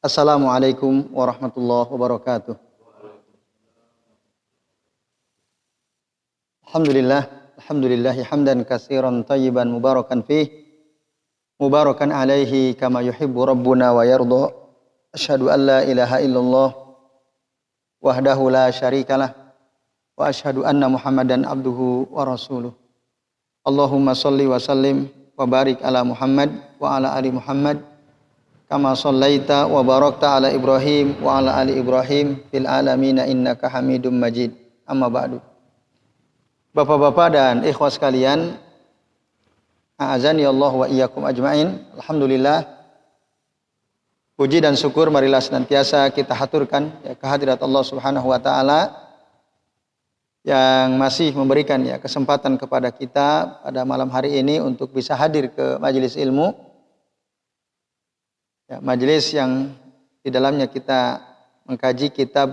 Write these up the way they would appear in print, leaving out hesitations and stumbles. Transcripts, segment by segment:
Assalamualaikum warahmatullahi wabarakatuh. Alhamdulillah hamdan katsiran tayyiban mubarakan fih, mubarakan alaihi kama yuhibbu rabbuna wa yarda. Asyhadu an la ilaha illallah wahdahu la syarikalah wa asyhadu anna Muhammadan abduhu wa rasuluh. Allahumma shalli wa sallim wa barik ala Muhammad wa ala ali Muhammad kama shallaita wa barakta ala Ibrahim wa ala ali Ibrahim fil alamin innaka Hamidum Majid. Amma ba'du. Bapak-bapak dan ikhwah sekalian, a'azani Allah wa iyyakum ajmain. Alhamdulillah, puji dan syukur marilah senantiasa kita haturkan kehadirat Allah Subhanahu wa taala yang masih memberikan kesempatan kepada kita pada malam hari ini untuk bisa hadir ke majelis ilmu. Majelis yang di dalamnya kita mengkaji kitab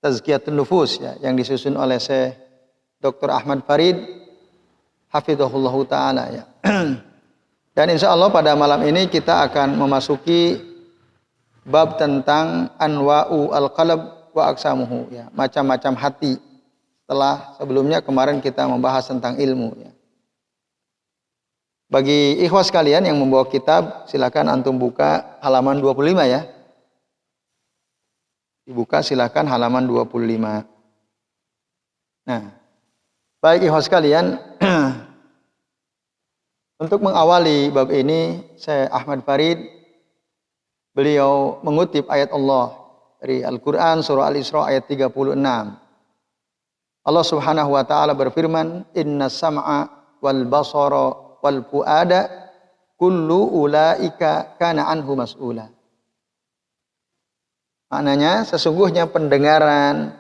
Tazkiyatun Nufus yang disusun oleh Syekh Dr. Ahmad Farid hafizahullahu taala Dan insya Allah pada malam ini kita akan memasuki bab tentang anwa'u al-qalb wa aqsamuhu, macam-macam hati. Setelah sebelumnya kemarin kita membahas tentang ilmu. Bagi ikhwah sekalian yang membawa kitab, silakan antum buka halaman 25 ya. Dibuka silakan halaman 25. Nah, baik ikhwah sekalian, untuk mengawali bab ini, saya Ahmad Farid, beliau mengutip ayat Allah dari Al-Quran surah Al-Isra ayat 36. Allah Subhanahu wa taala berfirman, "Inna sam'a wal basara wal fuada kullu ulaika kana anhu mas'ula." Maknanya sesungguhnya pendengaran,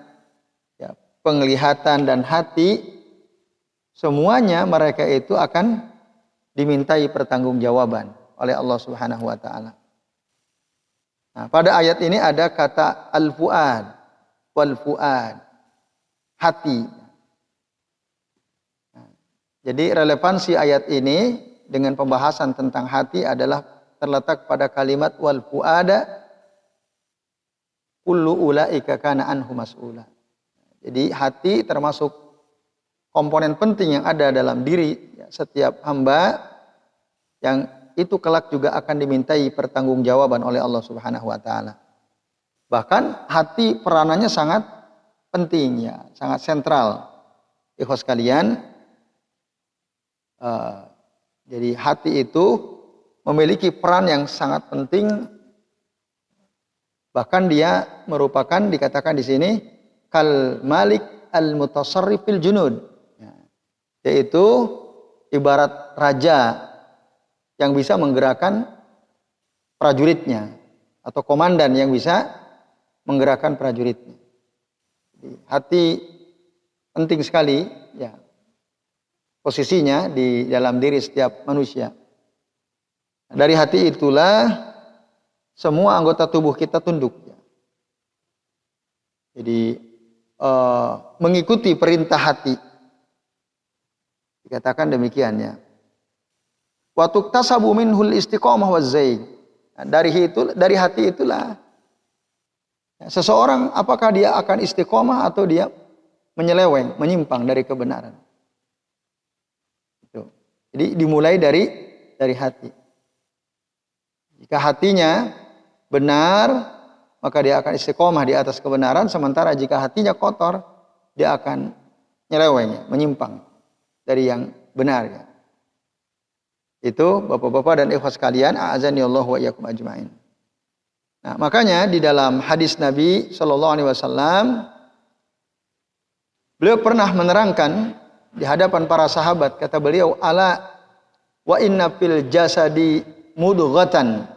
penglihatan dan hati, semuanya mereka itu akan dimintai pertanggungjawaban oleh Allah Subhanahu wa taala. Nah, pada ayat ini ada kata al-fuad wal fuad, hati. Jadi relevansi ayat ini dengan pembahasan tentang hati adalah terletak pada kalimat wal fuada kullu ulaika kana anhu mas'ula. Jadi hati termasuk komponen penting yang ada dalam diri setiap hamba, yang itu kelak juga akan dimintai pertanggungjawaban oleh Allah Subhanahu wa taala. Bahkan hati peranannya sangat penting, sangat sentral. Ikhwas sekalian, jadi hati itu memiliki peran yang sangat penting. Bahkan dia merupakan, dikatakan di sini, kal malik al mutasarrif fil junud, yaitu ibarat raja yang bisa menggerakkan prajuritnya, atau komandan yang bisa menggerakkan prajuritnya. Jadi, hati penting sekali posisinya di dalam diri setiap manusia. Dari hati itulah semua anggota tubuh kita tunduk. Jadi mengikuti perintah hati. Dikatakan demikian ya. Wa tuktasabu minhul istiqamah waz zaig. Dari hati itulah seseorang apakah dia akan istiqamah atau dia menyeleweng, menyimpang dari kebenaran. Jadi dimulai dari hati. Jika hatinya benar, maka dia akan istiqomah di atas kebenaran. Sementara jika hatinya kotor, dia akan nyeleweng, menyimpang dari yang benar. Itu bapak-bapak dan ikhwas sekalian, a'azani Allah wa iyyakum ajmain. Nah, makanya di dalam hadis Nabi sallallahu alaihi wasallam, beliau pernah menerangkan di hadapan para sahabat, kata beliau, ala wa inna fil jasadi mudghatan.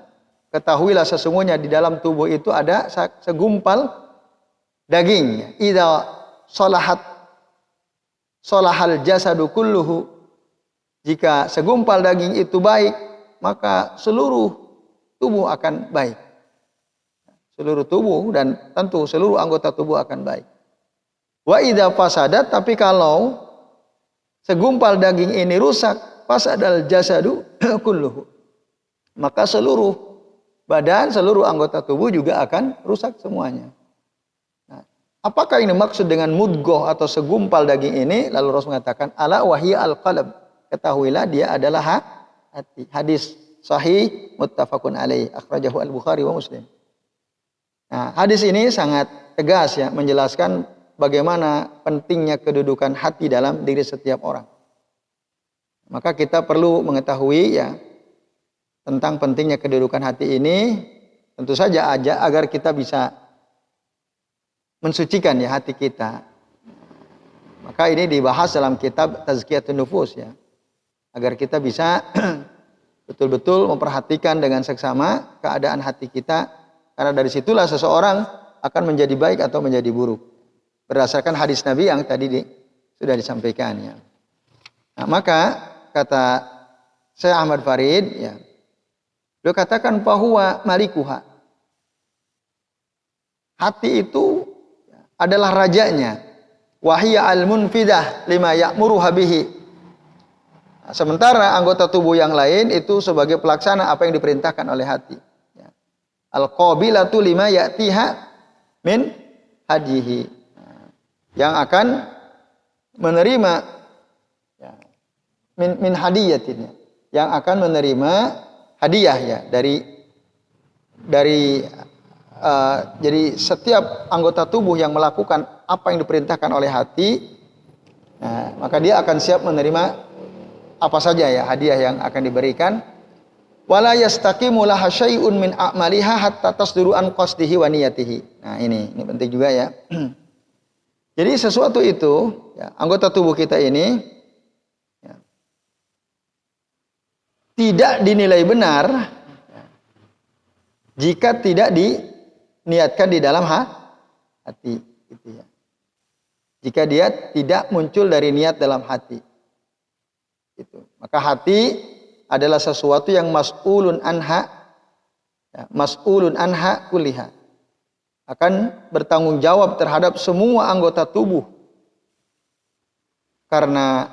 Ketahuilah sesungguhnya di dalam tubuh itu ada segumpal daging. Idza salahal jasadu kulluhu. Jika segumpal daging itu baik, maka seluruh tubuh akan baik. Seluruh tubuh dan tentu seluruh anggota tubuh akan baik. Wa idza fasadat, tapi kalau segumpal daging ini rusak, fasadal jasadu kulluhu, maka seluruh badan, seluruh anggota tubuh juga akan rusak semuanya. Nah, apakah ini maksud dengan mudghah atau segumpal daging ini? Lalu Rasul mengatakan, ala wahya al-qalb. Ketahuilah dia adalah hati. Hadis sahih muttafaqun alaih, akhrajahu al-Bukhari wa Muslim. Nah, hadis ini sangat tegas ya, menjelaskan bagaimana pentingnya kedudukan hati dalam diri setiap orang. Maka kita perlu mengetahui ya tentang pentingnya kedudukan hati ini, tentu saja agar kita bisa mensucikan ya hati kita. Maka ini dibahas dalam kitab Tazkiyatun Nufus ya, agar kita bisa betul-betul memperhatikan dengan seksama keadaan hati kita, karena dari situlah seseorang akan menjadi baik atau menjadi buruk berdasarkan hadis Nabi yang tadi sudah disampaikan ya. Nah, maka kata Syekh Ahmad Farid ya, beliau katakan bahwa malikuha, hati itu adalah rajanya, wahiyya al-munfidah lima ya'muruha bihi. Nah, sementara anggota tubuh yang lain itu sebagai pelaksana apa yang diperintahkan oleh hati ya. Al-qabilatu lima ya'tiha min hadihi, nah, yang akan menerima ya, min hadiyatin, yang akan menerima hadiah ya dari jadi setiap anggota tubuh yang melakukan apa yang diperintahkan oleh hati, nah, maka dia akan siap menerima apa saja ya hadiah yang akan diberikan. Wala yastaqimu laha syai'un min a'maliha hatta tasduru an qasdihi wa niyatihi. Nah, ini penting juga ya. Jadi sesuatu itu ya, anggota tubuh kita ini ya, tidak dinilai benar ya, jika tidak diniatkan di dalam hati gitu ya. Jika dia tidak muncul dari niat dalam hati. Gitu. Maka hati adalah sesuatu yang mas'ulun anha ya, mas'ulun anha kulliha, akan bertanggung jawab terhadap semua anggota tubuh. Karena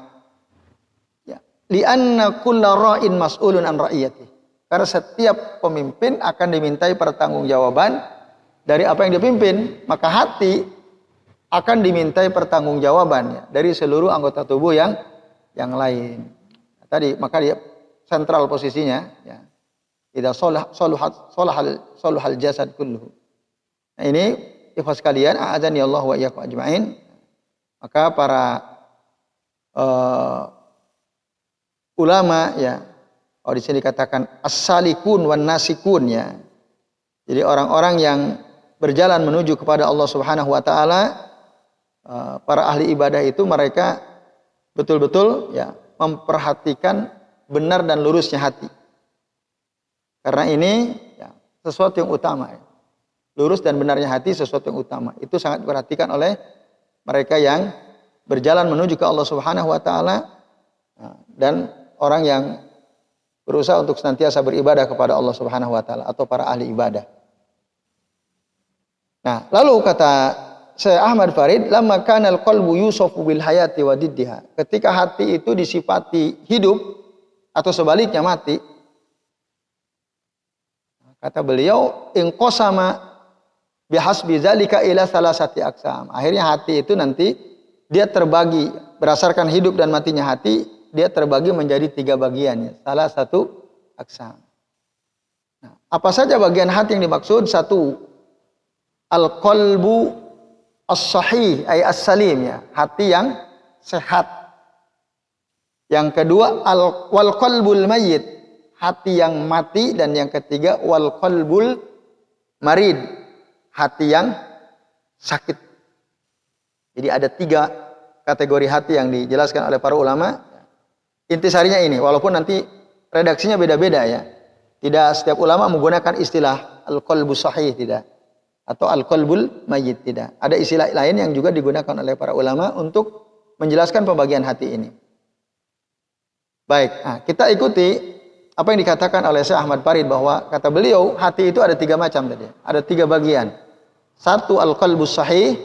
ya, li'anna kulla ra'in mas'ulun an ra'iyati. Karena setiap pemimpin akan dimintai pertanggungjawaban dari apa yang dipimpin, maka hati akan dimintai pertanggungjawabannya dari seluruh anggota tubuh yang lain. Nah, tadi maka dia sentral posisinya ya. Idza salahal jasad kulluhu. Nah, ini ikhwas sekalian, a'adzani Allah wa iyyakum ajmain. Maka para ulama ya, kalau di sini dikatakan as-salikun wan nasikun ya. Jadi orang-orang yang berjalan menuju kepada Allah Subhanahu wa taala, para ahli ibadah itu mereka betul-betul ya memperhatikan benar dan lurusnya hati. Karena ini ya, sesuatu yang utama ya. Lurus dan benarnya hati sesuatu yang utama. Itu sangat diperhatikan oleh mereka yang berjalan menuju ke Allah Subhanahu wa taala dan orang yang berusaha untuk senantiasa beribadah kepada Allah Subhanahu wa taala atau para ahli ibadah. Nah, lalu kata Syekh Ahmad Farid, lamma kana al-qalbu yusafu bil hayati wa diddiha. Ketika hati itu disifati hidup atau sebaliknya mati, kata beliau, inqasama bihasbi zalika ila salasati aqsam. Akhirnya hati itu nanti dia terbagi berdasarkan hidup dan matinya hati, dia terbagi menjadi 3 bagian ya. Salah satu aqsam. Nah, apa saja bagian hati yang dimaksud? 1, al-qalbu as-sahih ay as-salim ya, hati yang sehat. Yang kedua, wal qalbul mayyit, hati yang mati. Dan yang ketiga, wal qalbul marid, hati yang sakit. Jadi ada 3 kategori hati yang dijelaskan oleh para ulama. Intisarinya ini, walaupun nanti redaksinya beda-beda ya. Tidak setiap ulama menggunakan istilah al-qalbus sahih, tidak. Atau al-qalbul mayyit, tidak. Ada istilah lain yang juga digunakan oleh para ulama untuk menjelaskan pembagian hati ini. Baik, nah, kita ikuti apa yang dikatakan oleh Syekh Ahmad Farid, bahwa kata beliau hati itu ada 3 macam tadi. Ada 3 bagian. 1, al-qalbus sahih.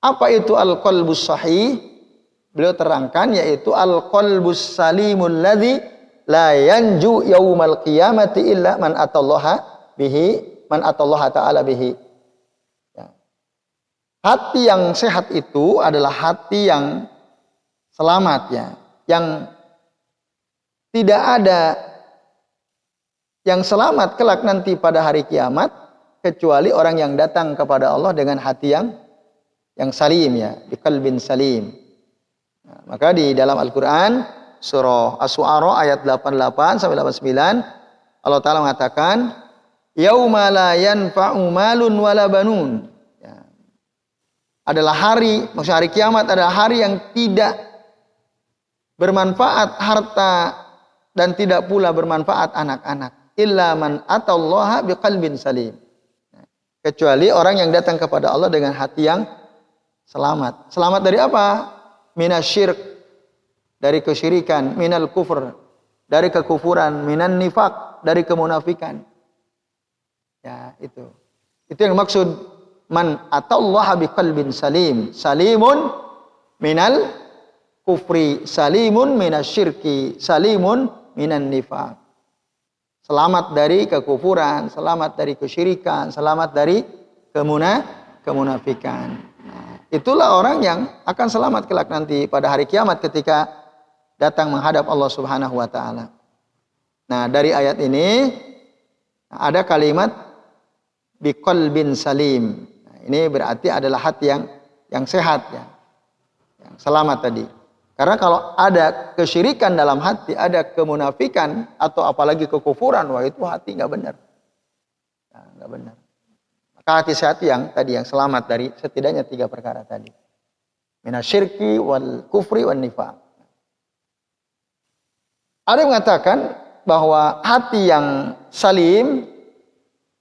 Apa itu al-qalbus sahih? Beliau terangkan yaitu al-qalbus salimul ladzi la yanju yaumal qiyamati illa man atallaha ta'ala bihi. Ya. Hati yang sehat itu adalah hati yang selamat ya, yang tidak ada yang selamat kelak nanti pada hari kiamat kecuali orang yang datang kepada Allah dengan hati yang salim ya, biqalbin salim. Nah, maka di dalam Al-Qur'an surah Asy-Syu'ara ayat 88 sampai 89 Allah Taala mengatakan yauma la yanfa'u malun wala banun. Ya. Adalah maksudnya hari kiamat adalah hari yang tidak bermanfaat harta dan tidak pula bermanfaat anak-anak. Illa man atallaha biqalbin salim. Kecuali orang yang datang kepada Allah dengan hati yang selamat. Selamat dari apa? Minasyirk, dari kesyirikan, minal kufur, dari kekufuran, minan nifaq, dari kemunafikan. Ya, itu. Itu yang maksud man atallaha biqalbin salim. Salimun minal kufri, salimun minasyirki, salimun minan nifaq. Selamat dari kekufuran, selamat dari kesyirikan, selamat dari kemunafikan. Nah, itulah orang yang akan selamat kelak nanti pada hari kiamat ketika datang menghadap Allah Subhanahu wa taala. Nah, dari ayat ini ada kalimat biqalbin salim. Nah, ini berarti adalah hati yang sehat ya. Yang selamat tadi. Karena kalau ada kesyirikan dalam hati, ada kemunafikan atau apalagi kekufuran, wah itu hati nggak benar. Nah, nggak benar. Maka hati yang tadi yang selamat dari setidaknya 3 perkara tadi. Minasyirki wal kufri wal nifaq. Ada yang mengatakan bahwa hati yang salim,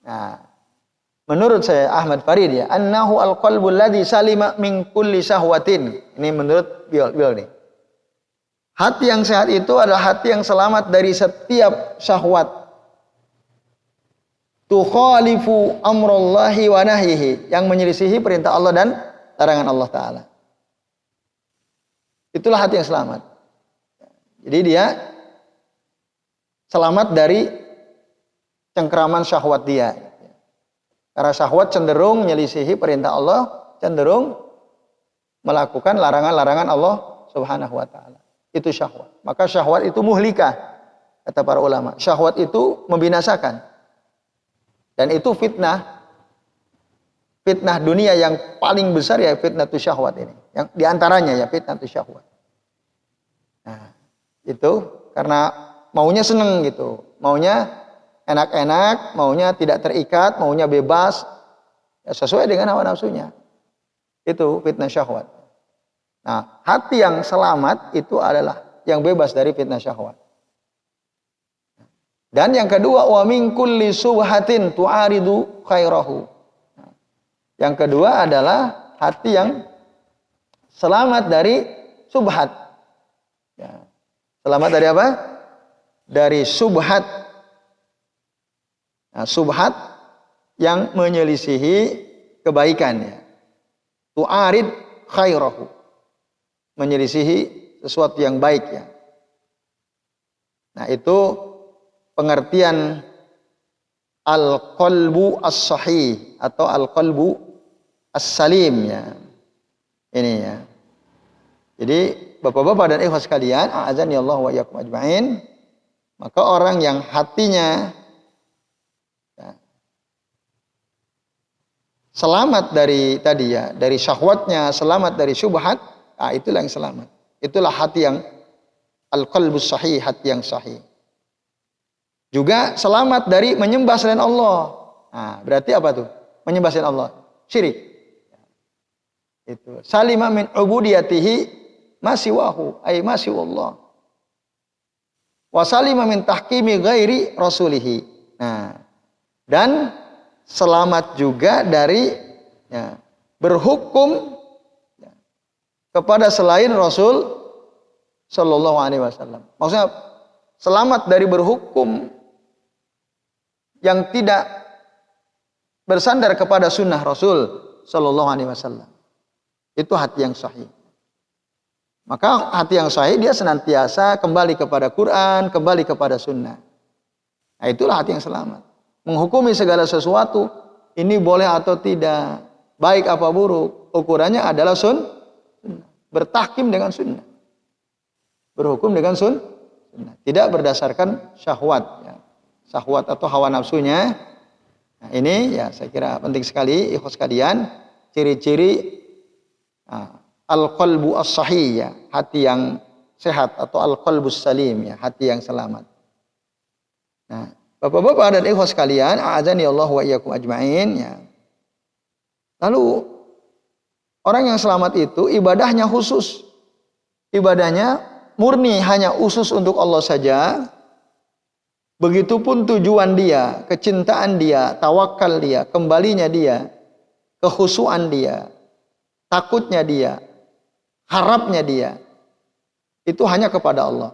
nah, menurut saya Ahmad Farid ya, annahu al-qalbul ladzi salima min kulli syahwatin. Ini menurut beliau nih. Hati yang sehat itu adalah hati yang selamat dari setiap syahwat. Tukhalifu amrullahi wa nahyihi, yang menyelisihi perintah Allah dan larangan Allah Ta'ala. Itulah hati yang selamat. Jadi dia selamat dari cengkeraman syahwat dia. Karena syahwat cenderung menyelisihi perintah Allah, cenderung melakukan larangan-larangan Allah Subhanahu wa Ta'ala. Itu syahwat. Maka syahwat itu muhlikah, kata para ulama. Syahwat itu membinasakan. Dan itu fitnah. Fitnah dunia yang paling besar ya fitnah tu syahwat ini. Yang diantaranya ya fitnah tu syahwat. Nah, itu karena maunya seneng gitu. Maunya enak-enak, maunya tidak terikat, maunya bebas. Ya, sesuai dengan hawa nafsunya. Itu fitnah syahwat. Nah, hati yang selamat itu adalah yang bebas dari fitnah syahwat. Dan yang kedua, wa min kulli subhatin tu'aridu khairahu. Nah, yang kedua adalah hati yang selamat dari subhat. Ya. Selamat dari apa? Dari subhat. Nah, subhat yang menyelisihi kebaikan ya. Tu'arid khairahu. Menyelisihi sesuatu yang baik ya. Nah, itu pengertian al-qalbu as-sahih atau al-qalbu as-salim ya. Ini ya. Jadi Bapak-bapak dan ikhwas sekalian, a'azani Allah wa iyyakum ajma'in, maka orang yang hatinya ya, selamat dari tadi ya, dari syahwatnya, selamat dari syubhat, nah, itulah yang selamat. Itulah hati yang al-qalbus sahih, hati yang sahih. Juga selamat dari menyembah selain Allah. Nah, berarti apa tuh? Menyembah selain Allah. Syirik. Itu. Salima min ubudiyatihi masiwahu, ay masiwallah. Wa salima min tahkimi ghairi rasulihi. Nah, dan selamat juga dari ya, berhukum kepada selain Rasul Sallallahu Alaihi Wasallam. Maksudnya selamat dari berhukum yang tidak bersandar kepada sunnah Rasul Sallallahu Alaihi Wasallam. Itu hati yang sahih. Maka hati yang sahih dia senantiasa kembali kepada Quran, kembali kepada sunnah. Nah, itulah hati yang selamat. Menghukumi segala sesuatu, ini boleh atau tidak, baik apa buruk, ukurannya adalah sunnah. Bertahkim dengan sunnah. Berhukum dengan sunnah. Tidak berdasarkan syahwat. Ya. Syahwat atau hawa nafsunya. Nah, ini ya saya kira penting sekali, ikhwas sekalian, ciri-ciri al-qalbu as-sahih, ya, hati yang sehat, atau al-qalbus salim, ya, hati yang selamat. Nah, Bapak-bapak dan ikhwas sekalian, a'adzani Allah wa iyyakum ajmain, ya. Lalu orang yang selamat itu ibadahnya khusus. Ibadahnya murni hanya khusus untuk Allah saja. Begitupun tujuan dia, kecintaan dia, tawakal dia, kembalinya dia, kekhusyuan dia, takutnya dia, harapnya dia, itu hanya kepada Allah.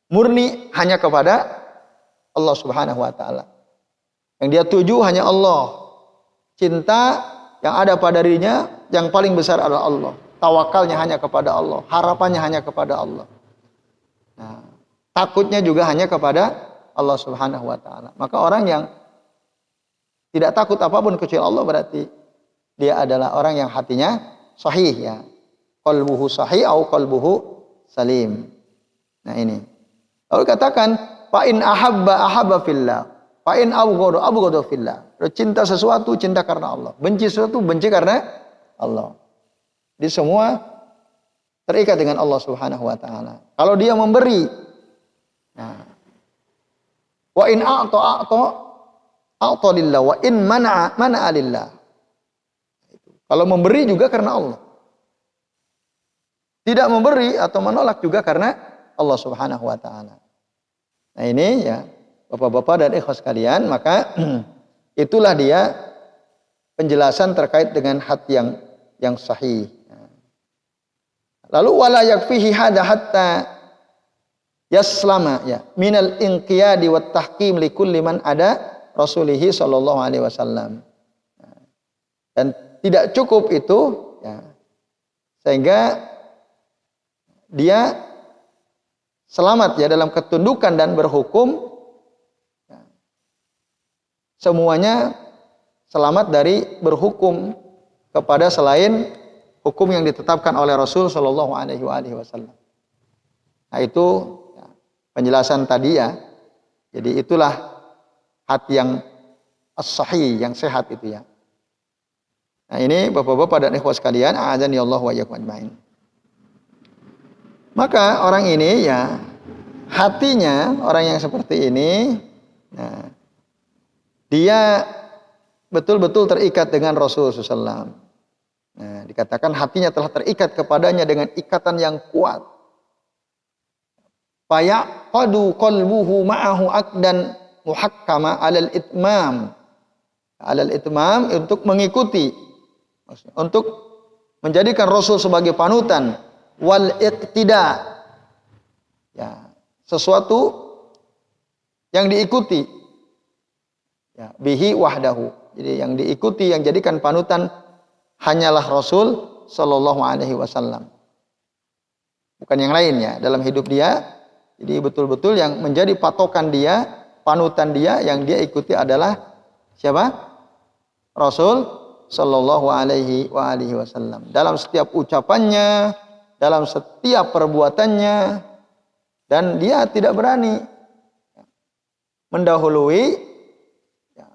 Murni hanya kepada Allah Subhanahu wa ta'ala. Yang dia tuju hanya Allah. Cinta yang ada pada dirinya yang paling besar adalah Allah. Tawakalnya hanya kepada Allah. Harapannya hanya kepada Allah. Nah, takutnya juga hanya kepada Allah Subhanahu wa ta'ala. Maka orang yang tidak takut apapun kecuali Allah, berarti dia adalah orang yang hatinya sahih, ya. Qalbuhu sahih atau qalbuhu salim. Nah, ini. Lalu katakan, fa in ahabba fillah, fa in abghada fillah. Cinta sesuatu cinta karena Allah, benci sesuatu benci karena Allah. Jadi semua terikat dengan Allah Subhanahu wa taala. Kalau dia memberi, nah, wa in a'ta lillah, wa in mana'a lillah. Kalau memberi juga karena Allah. Tidak memberi atau menolak juga karena Allah Subhanahu wa taala. Nah, ini ya, Bapak-bapak dan ikhwas sekalian, maka itulah dia penjelasan terkait dengan hati yang sahih. Lalu wala yakfihi hadza hatta yaslama, ya, minal inqiyadi wat tahkim li kulli man ada rasulihi sallallahu alaihi wasallam. Dan tidak cukup itu, ya, sehingga dia selamat, ya, dalam ketundukan dan berhukum, ya, semuanya selamat dari berhukum kepada selain hukum yang ditetapkan oleh Rasul sallallahu alaihi wasallam. Nah, itu, ya, penjelasan tadi, ya. Jadi itulah hati yang as-sahih, yang sehat itu, ya. Nah, ini Bapak-bapak dan ikhwas sekalian, a'adzani Allah wa iyyakum ajmain. Maka orang ini, ya, hatinya orang yang seperti ini, nah, dia betul-betul terikat dengan Rasul SAW. Nah, dikatakan hatinya telah terikat kepadanya dengan ikatan yang kuat. Fayaqadu qalbuhu ma'ahu aqdan muhakkama 'alal itmam. 'Alal itmam, untuk mengikuti, untuk menjadikan Rasul sebagai panutan, wal iqtida, ya, sesuatu yang diikuti, ya, bihi wahdahu. Jadi yang diikuti, yang jadikan panutan hanyalah Rasul sallallahu alaihi wasallam, bukan yang lain, ya, dalam hidup dia. Jadi betul-betul yang menjadi patokan dia, panutan dia, yang dia ikuti adalah siapa? Rasul sallallahu alaihi wasallam. Dalam setiap ucapannya, dalam setiap perbuatannya, dan dia tidak berani mendahului, ya,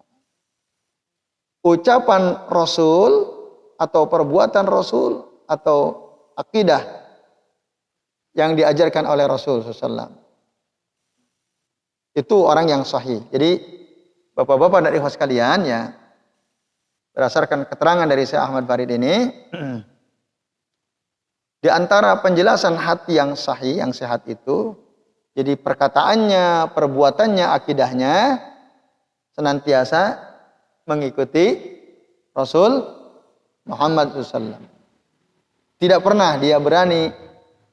ucapan Rasul atau perbuatan Rasul atau akidah yang diajarkan oleh Rasul SAW. Itu orang yang sahih. Jadi Bapak-bapak dan ikhwas sekalian, ya, berdasarkan keterangan dari Syekh Ahmad Farid ini, di antara penjelasan hati yang sahih, yang sehat itu, jadi perkataannya, perbuatannya, akidahnya senantiasa mengikuti Rasul Muhammad SAW. Tidak pernah dia berani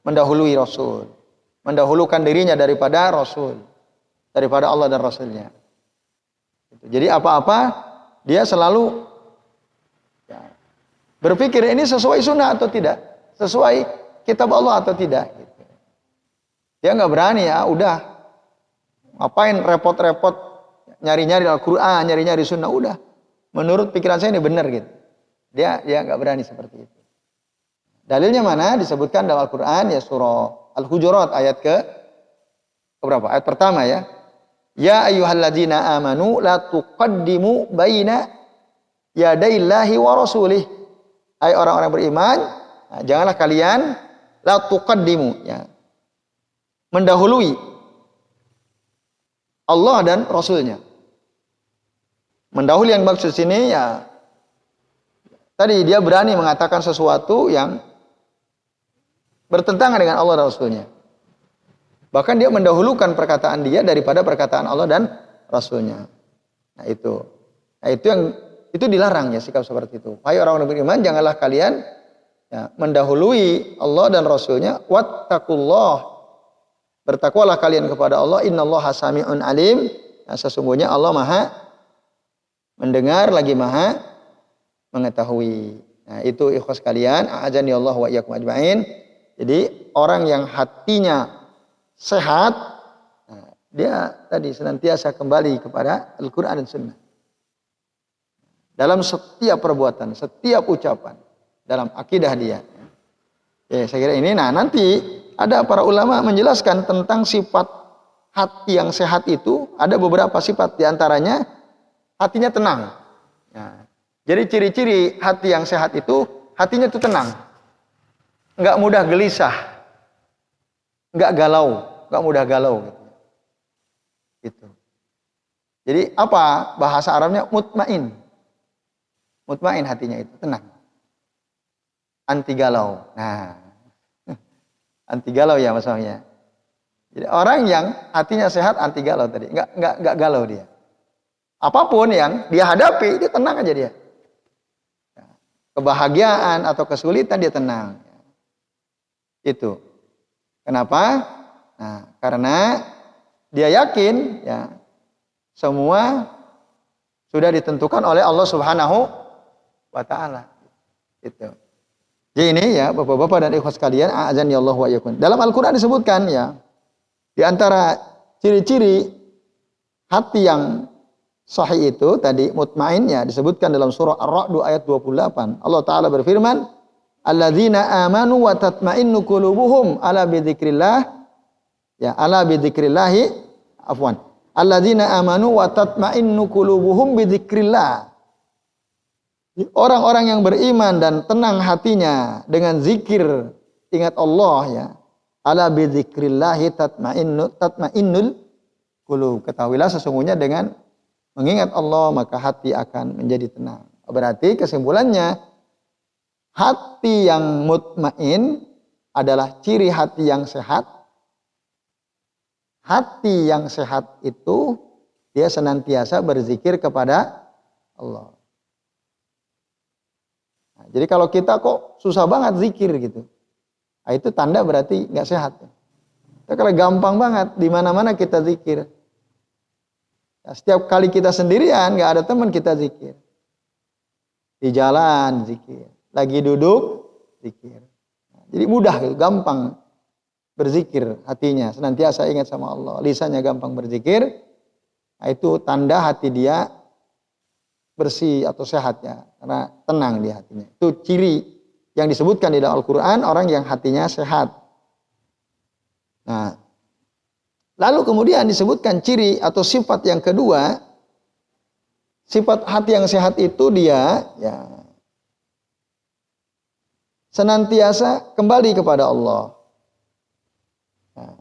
mendahului Rasul, mendahulukan dirinya daripada Rasul, daripada Allah dan Rasulnya. Jadi apa-apa dia selalu, ya, berpikir ini sesuai sunnah atau tidak, sesuai kitab Allah atau tidak. Gitu. Dia nggak berani ya, udah ngapain repot-repot nyari-nyari Al-Quran, nyari-nyari Sunnah, udah. Menurut pikiran saya ini benar gitu. Dia nggak berani seperti itu. Dalilnya mana? Disebutkan dalam Al-Quran ya surah Al-Hujurat ayat ke berapa? Ayat pertama ya. Ya ayyuhalladzina amanu la tuqaddimu baina yadaillahi wa rasulih. Hai orang-orang beriman, nah, janganlah kalian la tuqaddimu ya. Mendahului Allah dan Rasulnya. Mendahului yang maksud sini ya tadi dia berani mengatakan sesuatu yang bertentangan dengan Allah dan Rasulnya. Bahkan dia mendahulukan perkataan dia daripada perkataan Allah dan Rasulnya. Nah itu yang itu dilarang ya sikap seperti itu. Hai orang-orang beriman, janganlah kalian ya, mendahului Allah dan Rasulnya. Wattaqullah, bertakwalah kalian kepada Allah. Innallaha sami'un alim. Nah, sesungguhnya Allah Maha mendengar lagi Maha mengetahui. Nah itu ikhwas kalian. A'adzani Allah wa iyyakum ajma'in. Jadi orang yang hatinya sehat, nah, dia tadi senantiasa kembali kepada Al-Quran dan Sunnah. Dalam setiap perbuatan, setiap ucapan, dalam akidah dia. Ya, saya kira ini, nah nanti ada para ulama menjelaskan tentang sifat hati yang sehat itu, ada beberapa sifat, diantaranya hatinya tenang. Nah, jadi ciri-ciri hati yang sehat itu, hatinya itu tenang. Nggak mudah gelisah. Nggak galau. Nggak mudah galau. Gitu. Jadi apa bahasa Arabnya? Mutmain. Mutmain hatinya itu, tenang. Anti galau. Nah, anti galau ya maksudnya. Jadi orang yang hatinya sehat anti galau tadi. Nggak galau dia. Apapun yang dia hadapi, dia tenang aja dia. Kebahagiaan atau kesulitan dia tenang. Itu. Kenapa? Nah, karena dia yakin ya semua sudah ditentukan oleh Allah Subhanahu wa taala. Itu. Jadi ini ya Bapak-bapak dan ikhwas sekalian, a'adzani Allah wa iyyakum. Dalam Al-Qur'an disebutkan ya di antara ciri-ciri hati yang sahih itu tadi mutmainnya disebutkan dalam surah Ar-Ra'd ayat 28. Allah taala berfirman, alladzina amanu wa tatma'innu qulubuhum ala bidzikrillah. Ya, ala bidzikrillahi afwan. Alladzina amanu wa tatma'innu qulubuhum bidzikrillah. Orang-orang yang beriman dan tenang hatinya dengan zikir ingat Allah ya. Ala bidzikrillahi tatma'innul qulub. Ketahuilah sesungguhnya dengan mengingat Allah maka hati akan menjadi tenang. Berarti kesimpulannya hati yang mutmain adalah ciri hati yang sehat. Hati yang sehat itu dia senantiasa berzikir kepada Allah. Nah, jadi kalau kita kok susah banget zikir gitu, nah, itu tanda berarti nggak sehat. Kita kalau gampang banget di mana-mana kita zikir. Nah, setiap kali kita sendirian nggak ada teman kita zikir. Di jalan zikir, lagi duduk zikir. Nah, jadi mudah gitu, gampang. Berzikir hatinya, senantiasa ingat sama Allah. Lisannya gampang berzikir. Nah, itu tanda hati dia bersih atau sehat ya. Karena tenang di hatinya. Itu ciri yang disebutkan di dalam Al-Quran orang yang hatinya sehat. Nah, lalu kemudian disebutkan ciri atau sifat yang kedua. Sifat hati yang sehat itu dia ya senantiasa kembali kepada Allah. Nah,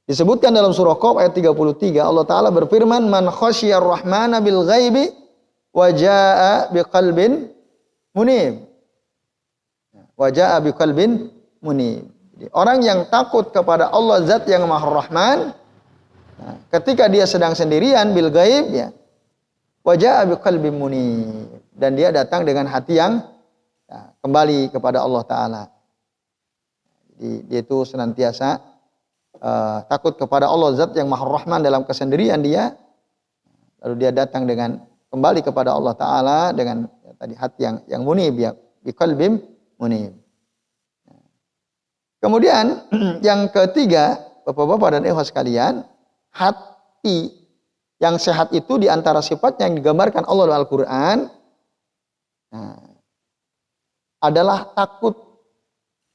disebutkan dalam surah Qaf ayat 33 Allah Ta'ala berfirman man khasyiyar rahmana bil ghaibi wa jaa biqalbin munib. Wa jaa biqalbin munib. Orang yang takut kepada Allah Zat yang Maha Rahman, nah, ketika dia sedang sendirian bil ghaib ya wa jaa biqalbin munib, dan dia datang dengan hati yang ya, kembali kepada Allah Ta'ala. Jadi dia itu senantiasa takut kepada Allah Zat yang Maha Rahman dalam kesendirian dia, lalu dia datang dengan kembali kepada Allah Ta'ala dengan ya, tadi hati yang munib ya biqalbim munib. Kemudian yang ketiga, Bapak-bapak dan ikhwah sekalian, hati yang sehat itu di antara sifat yang digambarkan Allah dalam Al-Qur'an adalah takut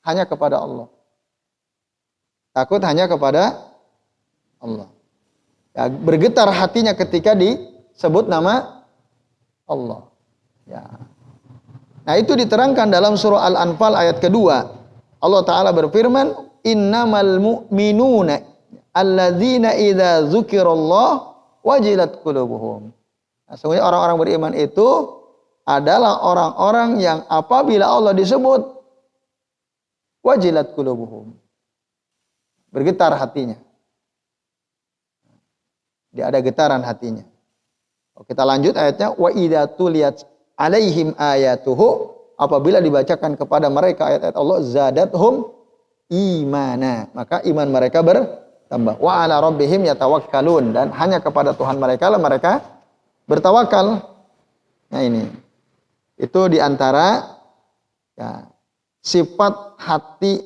hanya kepada Allah. Takut hanya kepada Allah. Ya, bergetar hatinya ketika disebut nama Allah. Ya. Nah, itu diterangkan dalam surah Al-Anfal ayat kedua. Allah Ta'ala berfirman, innamal mu'minuna alladzina idza dzukirallah wajilat qulubuhum. Nah, sesungguhnya orang-orang beriman itu adalah orang-orang yang apabila Allah disebut wajilat qulubuhum, bergetar hatinya. Dia ada getaran hatinya. Kita lanjut ayatnya, wa idza tuliyat alaihim ayatuhu, apabila dibacakan kepada mereka ayat-ayat Allah, zadathum imana, maka iman mereka bertambah. Wa ala rabbihim yatawakkalun, dan hanya kepada Tuhan mereka lah mereka bertawakal. Nah, ini itu diantara ya, sifat hati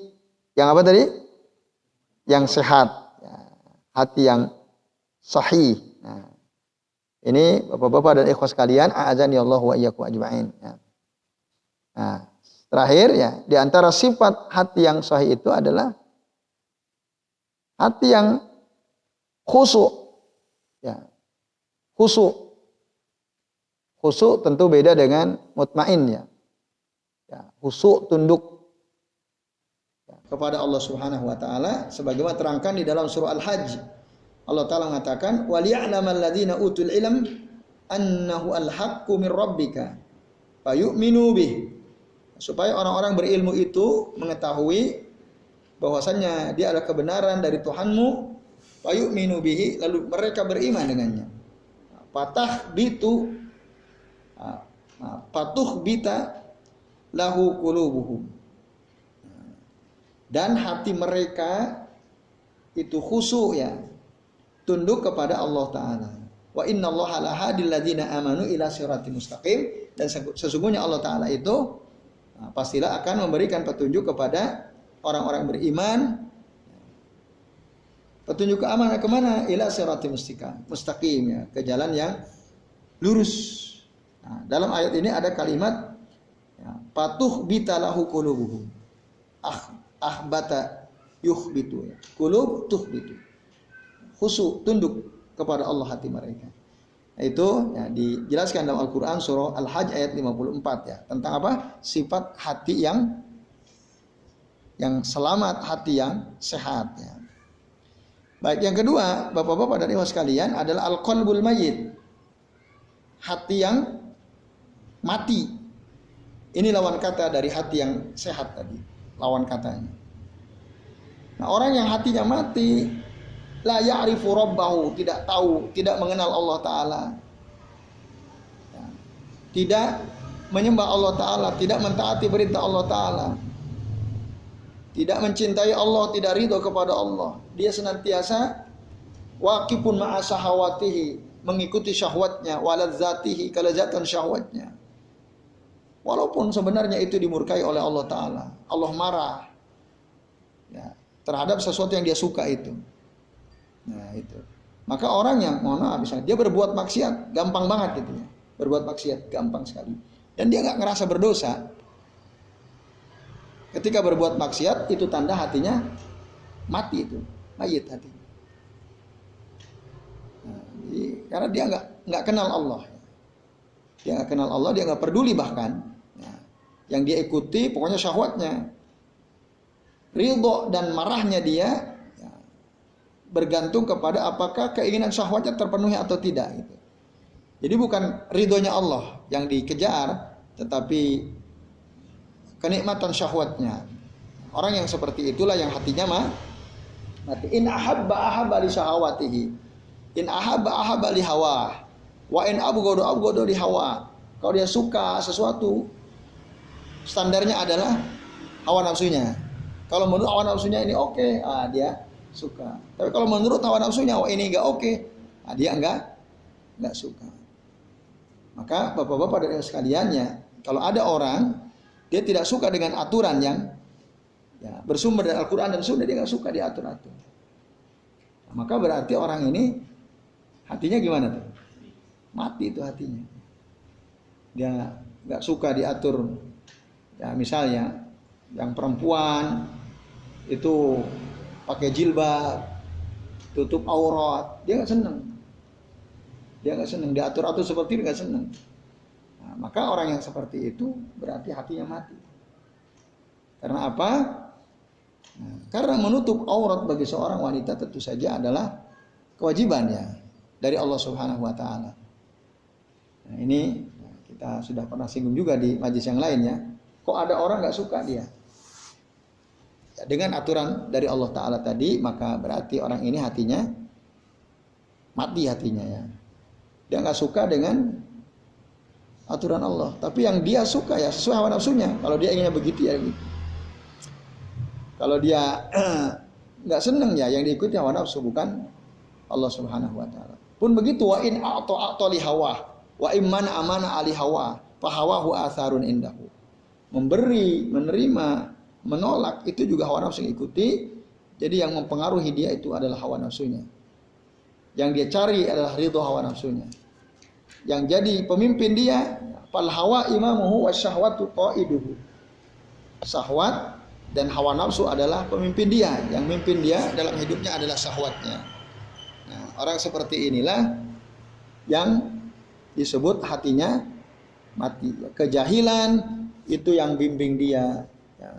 yang apa tadi? Yang sehat, ya, hati yang sahih. Nah, ini bapak-bapak dan ikhwas sekalian, a'adzani Allah wa iyyakum ajma'in. Ya. Nah, terakhir ya, di antara sifat hati yang sahih itu adalah hati yang khusyuk. Ya. Khusyuk. Khusyuk tentu beda dengan mutmain ya. Ya, khusyuk tunduk ya, kepada Allah Subhanahu wa taala sebagaimana terangkan di dalam surah Al-Hajj. Allah Taala mengatakan, "Wa liya'lamal ladzina utul ilm annahu al-haqqu min rabbika fayu'minu bih." Supaya orang-orang berilmu itu mengetahui bahwasannya dia adalah kebenaran dari Tuhanmu, fayu'minu bihi, lalu mereka beriman dengannya. Patuh bita lahu qulubuhum. Dan hati mereka itu khusyuk ya, tunduk kepada Allah Ta'ala. Wa innallaha lahadil ladzina amanu ila siratal mustaqim, dan sesungguhnya Allah Ta'ala itu pastilah akan memberikan petunjuk kepada orang-orang beriman. Petunjuk ke mana? Ila siratal mustaqim ya, ke jalan yang lurus. Nah, dalam ayat ini ada kalimat ya, patuh bitalahu qulubuhum. Ahbata yukhbitu ya. Qulub tuhbitu. Khusyuk tunduk kepada Allah hati mereka. Itu ya, dijelaskan dalam Al-Quran surah Al-Hajj ayat 54 ya. Tentang apa? Sifat hati yang selamat, hati yang sehat ya. Baik, yang kedua, bapak-bapak dan ibu sekalian, adalah al-qalbul mayyit. Hati yang mati. Ini lawan kata dari hati yang sehat tadi. Lawan katanya. Nah, orang yang hatinya mati, la ya'rifu rabbahu, tidak tahu, tidak mengenal Allah Ta'ala, ya, tidak menyembah Allah Ta'ala, tidak mentaati perintah Allah Ta'ala, tidak mencintai Allah, tidak ridho kepada Allah. Dia senantiasa waqifun ma'a syahawatihi, mengikuti syahwatnya, waladzatihi, kelezatan syahwatnya, walaupun sebenarnya itu dimurkai oleh Allah Ta'ala. Allah marah ya, terhadap sesuatu yang dia suka itu. Nah, itu. Maka orang yang misalnya dia berbuat maksiat, gampang banget gitu ya. Berbuat maksiat gampang sekali. Dan dia nggak ngerasa berdosa. Ketika berbuat maksiat itu tanda hatinya mati, itu mayit hatinya. Nah, jadi, karena dia nggak kenal Allah. Dia nggak kenal Allah, dia nggak peduli bahkan. Nah, yang dia ikuti pokoknya syahwatnya. Ridho dan marahnya dia bergantung kepada apakah keinginan syahwatnya terpenuhi atau tidak gitu. Jadi bukan ridhonya Allah yang dikejar, tetapi kenikmatan syahwatnya. Orang yang seperti itulah yang hatinya mati. In ahabba li syahawatihi, in ahabba li hawa, wa in abghadu li hawa. Kalau dia suka sesuatu, standarnya adalah hawa nafsunya. Kalau menurut hawa nafsunya ini oke, dia suka. Tapi kalau menurut hawa nafsunya ini enggak oke, dia enggak suka. Maka bapak-bapak dan ibu sekalian ya, kalau ada orang dia tidak suka dengan aturan yang ya, bersumber dari Al-Quran dan Sunnah, dia nggak suka diatur-atur. Nah, maka berarti orang ini hatinya gimana tuh? Mati itu hatinya. Dia nggak suka diatur. Ya misalnya yang perempuan itu pakai jilbab, tutup aurat, dia nggak seneng. Dia nggak seneng diatur-atur seperti itu, nggak seneng. Nah, maka orang yang seperti itu berarti hatinya mati. Karena apa? Nah, karena menutup aurat bagi seorang wanita tentu saja adalah kewajiban ya dari Allah Subhanahu wa taala. Nah, ini kita sudah pernah singgung juga di majelis yang lainnya. Kok ada orang nggak suka dia? Ya, dengan aturan dari Allah Taala tadi, maka berarti orang ini hatinya mati hatinya ya. Dia nggak suka dengan aturan Allah. Tapi yang dia suka ya sesuai hawa nafsunya. Kalau dia inginnya begitu ya gitu. Kalau dia nggak seneng ya yang diikuti hawa nafsu bukan Allah Subhanahu wa taala. Pun begitu wa in a'ta li hawa wa imman amana ali hawa fa hawahu atharun indahu. Memberi, menerima, menolak itu juga hawa nafsu yang ikuti. Jadi yang mempengaruhi dia itu adalah hawa nafsunya. Yang dia cari adalah ridho hawa nafsunya. Yang jadi pemimpin dia fal hawa imamuhu wasyahwatu qaiduhu. Syahwat dan hawa nafsu adalah pemimpin dia. Yang memimpin dia dalam hidupnya adalah syahwatnya. Nah, orang seperti inilah yang disebut hatinya mati. Kejahilan itu yang bimbing dia. Ya.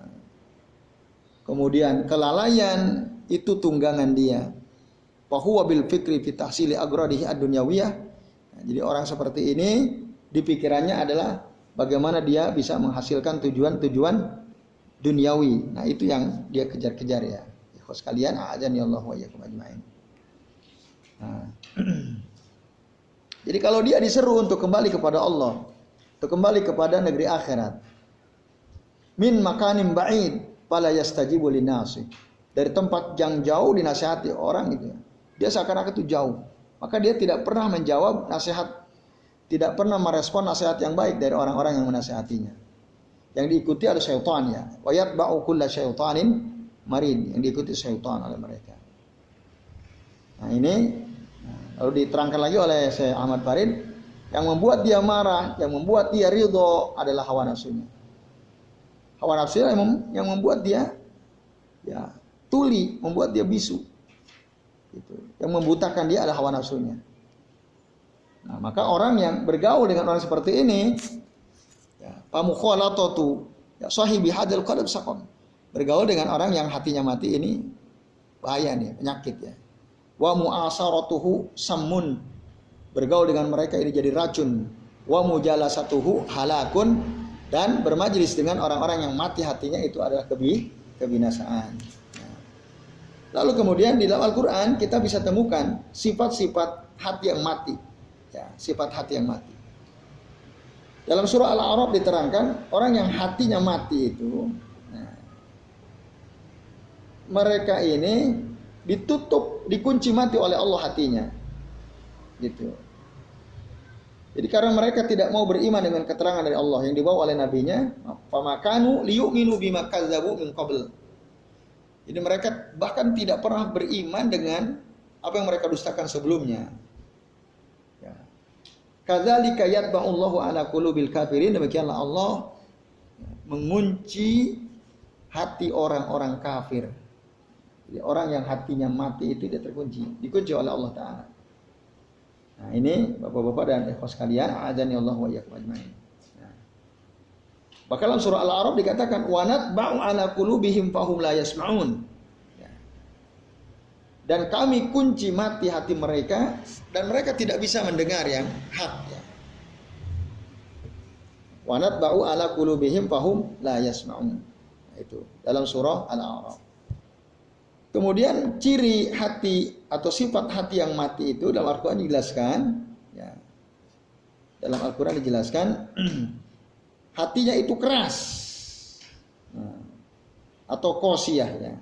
Kemudian kelalaian itu tunggangan dia. Fahuwa bil fikri fi tahsili agradihi ad-dunyawiyah. Nah, jadi orang seperti ini di pikirannya adalah bagaimana dia bisa menghasilkan tujuan-tujuan duniawi. Nah, itu yang dia kejar-kejar ya. Ikhwas sekalian, a'adzani Allah wa iyyakum ajmain. Nah. Jadi kalau dia diseru untuk kembali kepada Allah, untuk kembali kepada negeri akhirat, min makanim ba'id fala yastajibu linasi, dari tempat yang jauh dinasihati orang gitu ya. Dia seakan-akan itu jauh. Maka dia tidak pernah menjawab nasihat, tidak pernah merespon nasihat yang baik dari orang-orang yang menasihatinya. Yang diikuti adalah syaitan ya. Wa yatba'u kulla syaitanin marid, yang diikuti syaitan oleh mereka. Nah, ini lalu diterangkan lagi oleh Syekh Ahmad Farid, yang membuat dia marah, yang membuat dia ridho adalah hawa nafsunya. Hawa nafsu yang membuat dia ya tuli, membuat dia bisu. Gitu. Yang membutakan dia adalah hawa nafsunya. Nah, maka orang yang bergaul dengan orang seperti ini, ya, pamukhalatatu ya sahibi hadzal qalb saqam. Bergaul dengan orang yang hatinya mati ini bahaya nih, penyakit ya. Wa mu'asaratuhu sammun. Bergaul dengan mereka ini jadi racun. Wa mujalasatuhu halakun. Dan bermajlis dengan orang-orang yang mati hatinya itu adalah kebinasaan. Lalu kemudian di dalam Al-Quran kita bisa temukan sifat-sifat hati yang mati. Ya, sifat hati yang mati. Dalam surah Al-A'raf diterangkan orang yang hatinya mati itu, nah, mereka ini ditutup, dikunci mati oleh Allah hatinya. Gitu. Jadi karena mereka tidak mau beriman dengan keterangan dari Allah yang dibawa oleh nabinya, famakanu liyu'minu bima kadzabu min qabl. Jadi mereka bahkan tidak pernah beriman dengan apa yang mereka dustakan sebelumnya. Ya. Kadzalika yatba'ullahu ala qulubil kafirin, demikianlah Allah mengunci hati orang-orang kafir. Jadi orang yang hatinya mati itu dia dikunci oleh Allah Ta'ala. Nah, ini bapak-bapak dan ikhwas sekalian, a'adzani Allah wa iyyakum ajmain. Nah. Bahkan dalam surah Al-A'raf dikatakan wa natba'u ala qulubihim fahum la yasma'un. Ya. Dan kami kunci mati hati mereka dan mereka tidak bisa mendengar yang hak ya. Wa natba'u ala qulubihim fahum la yasma'un. Nah, itu dalam surah Al-A'raf. Kemudian ciri hati atau sifat hati yang mati itu dalam Al-Quran dijelaskan, ya. Dalam Al-Quran dijelaskan hatinya itu keras, nah, atau qasiyah ya.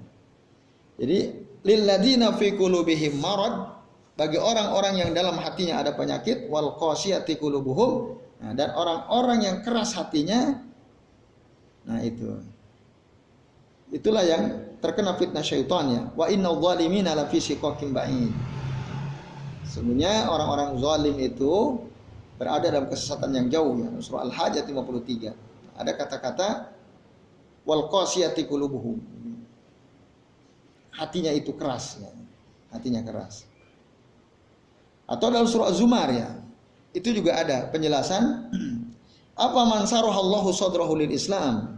Jadi lilladzina fi qulubihim marad, bagi orang-orang yang dalam hatinya ada penyakit, wal qasiyati qulubuhum, nah, dan orang-orang yang keras hatinya, nah itu. Itulah yang terkena fitnah syaitan ya. Wa innal zalimina lafi shiqaqin ba'id. Sebenarnya orang-orang zalim itu berada dalam kesesatan yang jauh ya. Surah Al-Hajj 53. Ada kata-kata wal qasiyati qulubuhum. Hatinya itu keras ya. Hatinya keras. Atau dalam surah Az-Zumar ya. Itu juga ada penjelasan apa man sarahallahu sadrahu lil Islam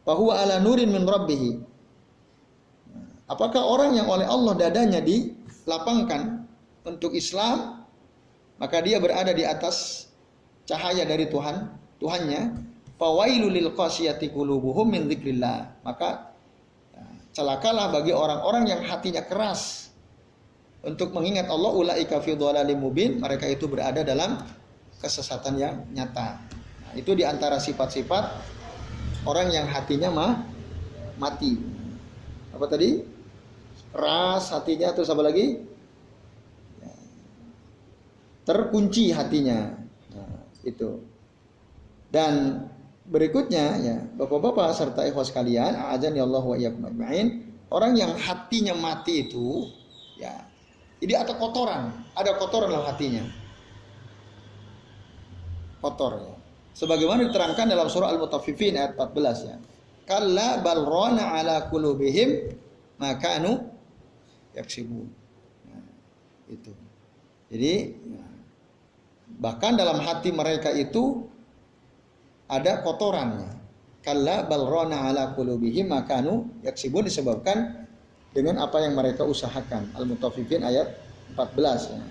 bahwa ala nurin min rabbih. Apakah orang yang oleh Allah dadanya dilapangkan untuk Islam, maka dia berada di atas cahaya dari Tuhannya. Fawailul lil qasiyati qulubuhum min dzikrillah. Maka celakalah bagi orang-orang yang hatinya keras untuk mengingat Allah, ulaika fi dhalalim mubin, mereka itu berada dalam kesesatan yang nyata. Nah, itu diantara sifat-sifat orang yang hatinya mati. Apa tadi? Keras hatinya, terus apa lagi? Terkunci hatinya. Nah, itu. Dan berikutnya ya, Bapak-bapak serta ikhwas sekalian, a'adzani Allah wa iyyakum ajmain, orang yang hatinya mati itu ya, jadi ada kotoran dalam hatinya. Kotor ya. Sebagaimana diterangkan dalam surah Al-Mutaffifin ayat 14 ya. Kalla bal rana ala qulubihim ma kanu yaksibun. Nah, itu. Jadi bahkan dalam hati mereka itu ada kotorannya. Kalla bal rana ala qulubihim ma kanu yaksibun, disebabkan dengan apa yang mereka usahakan. Al-Mutaffifin ayat 14 ya.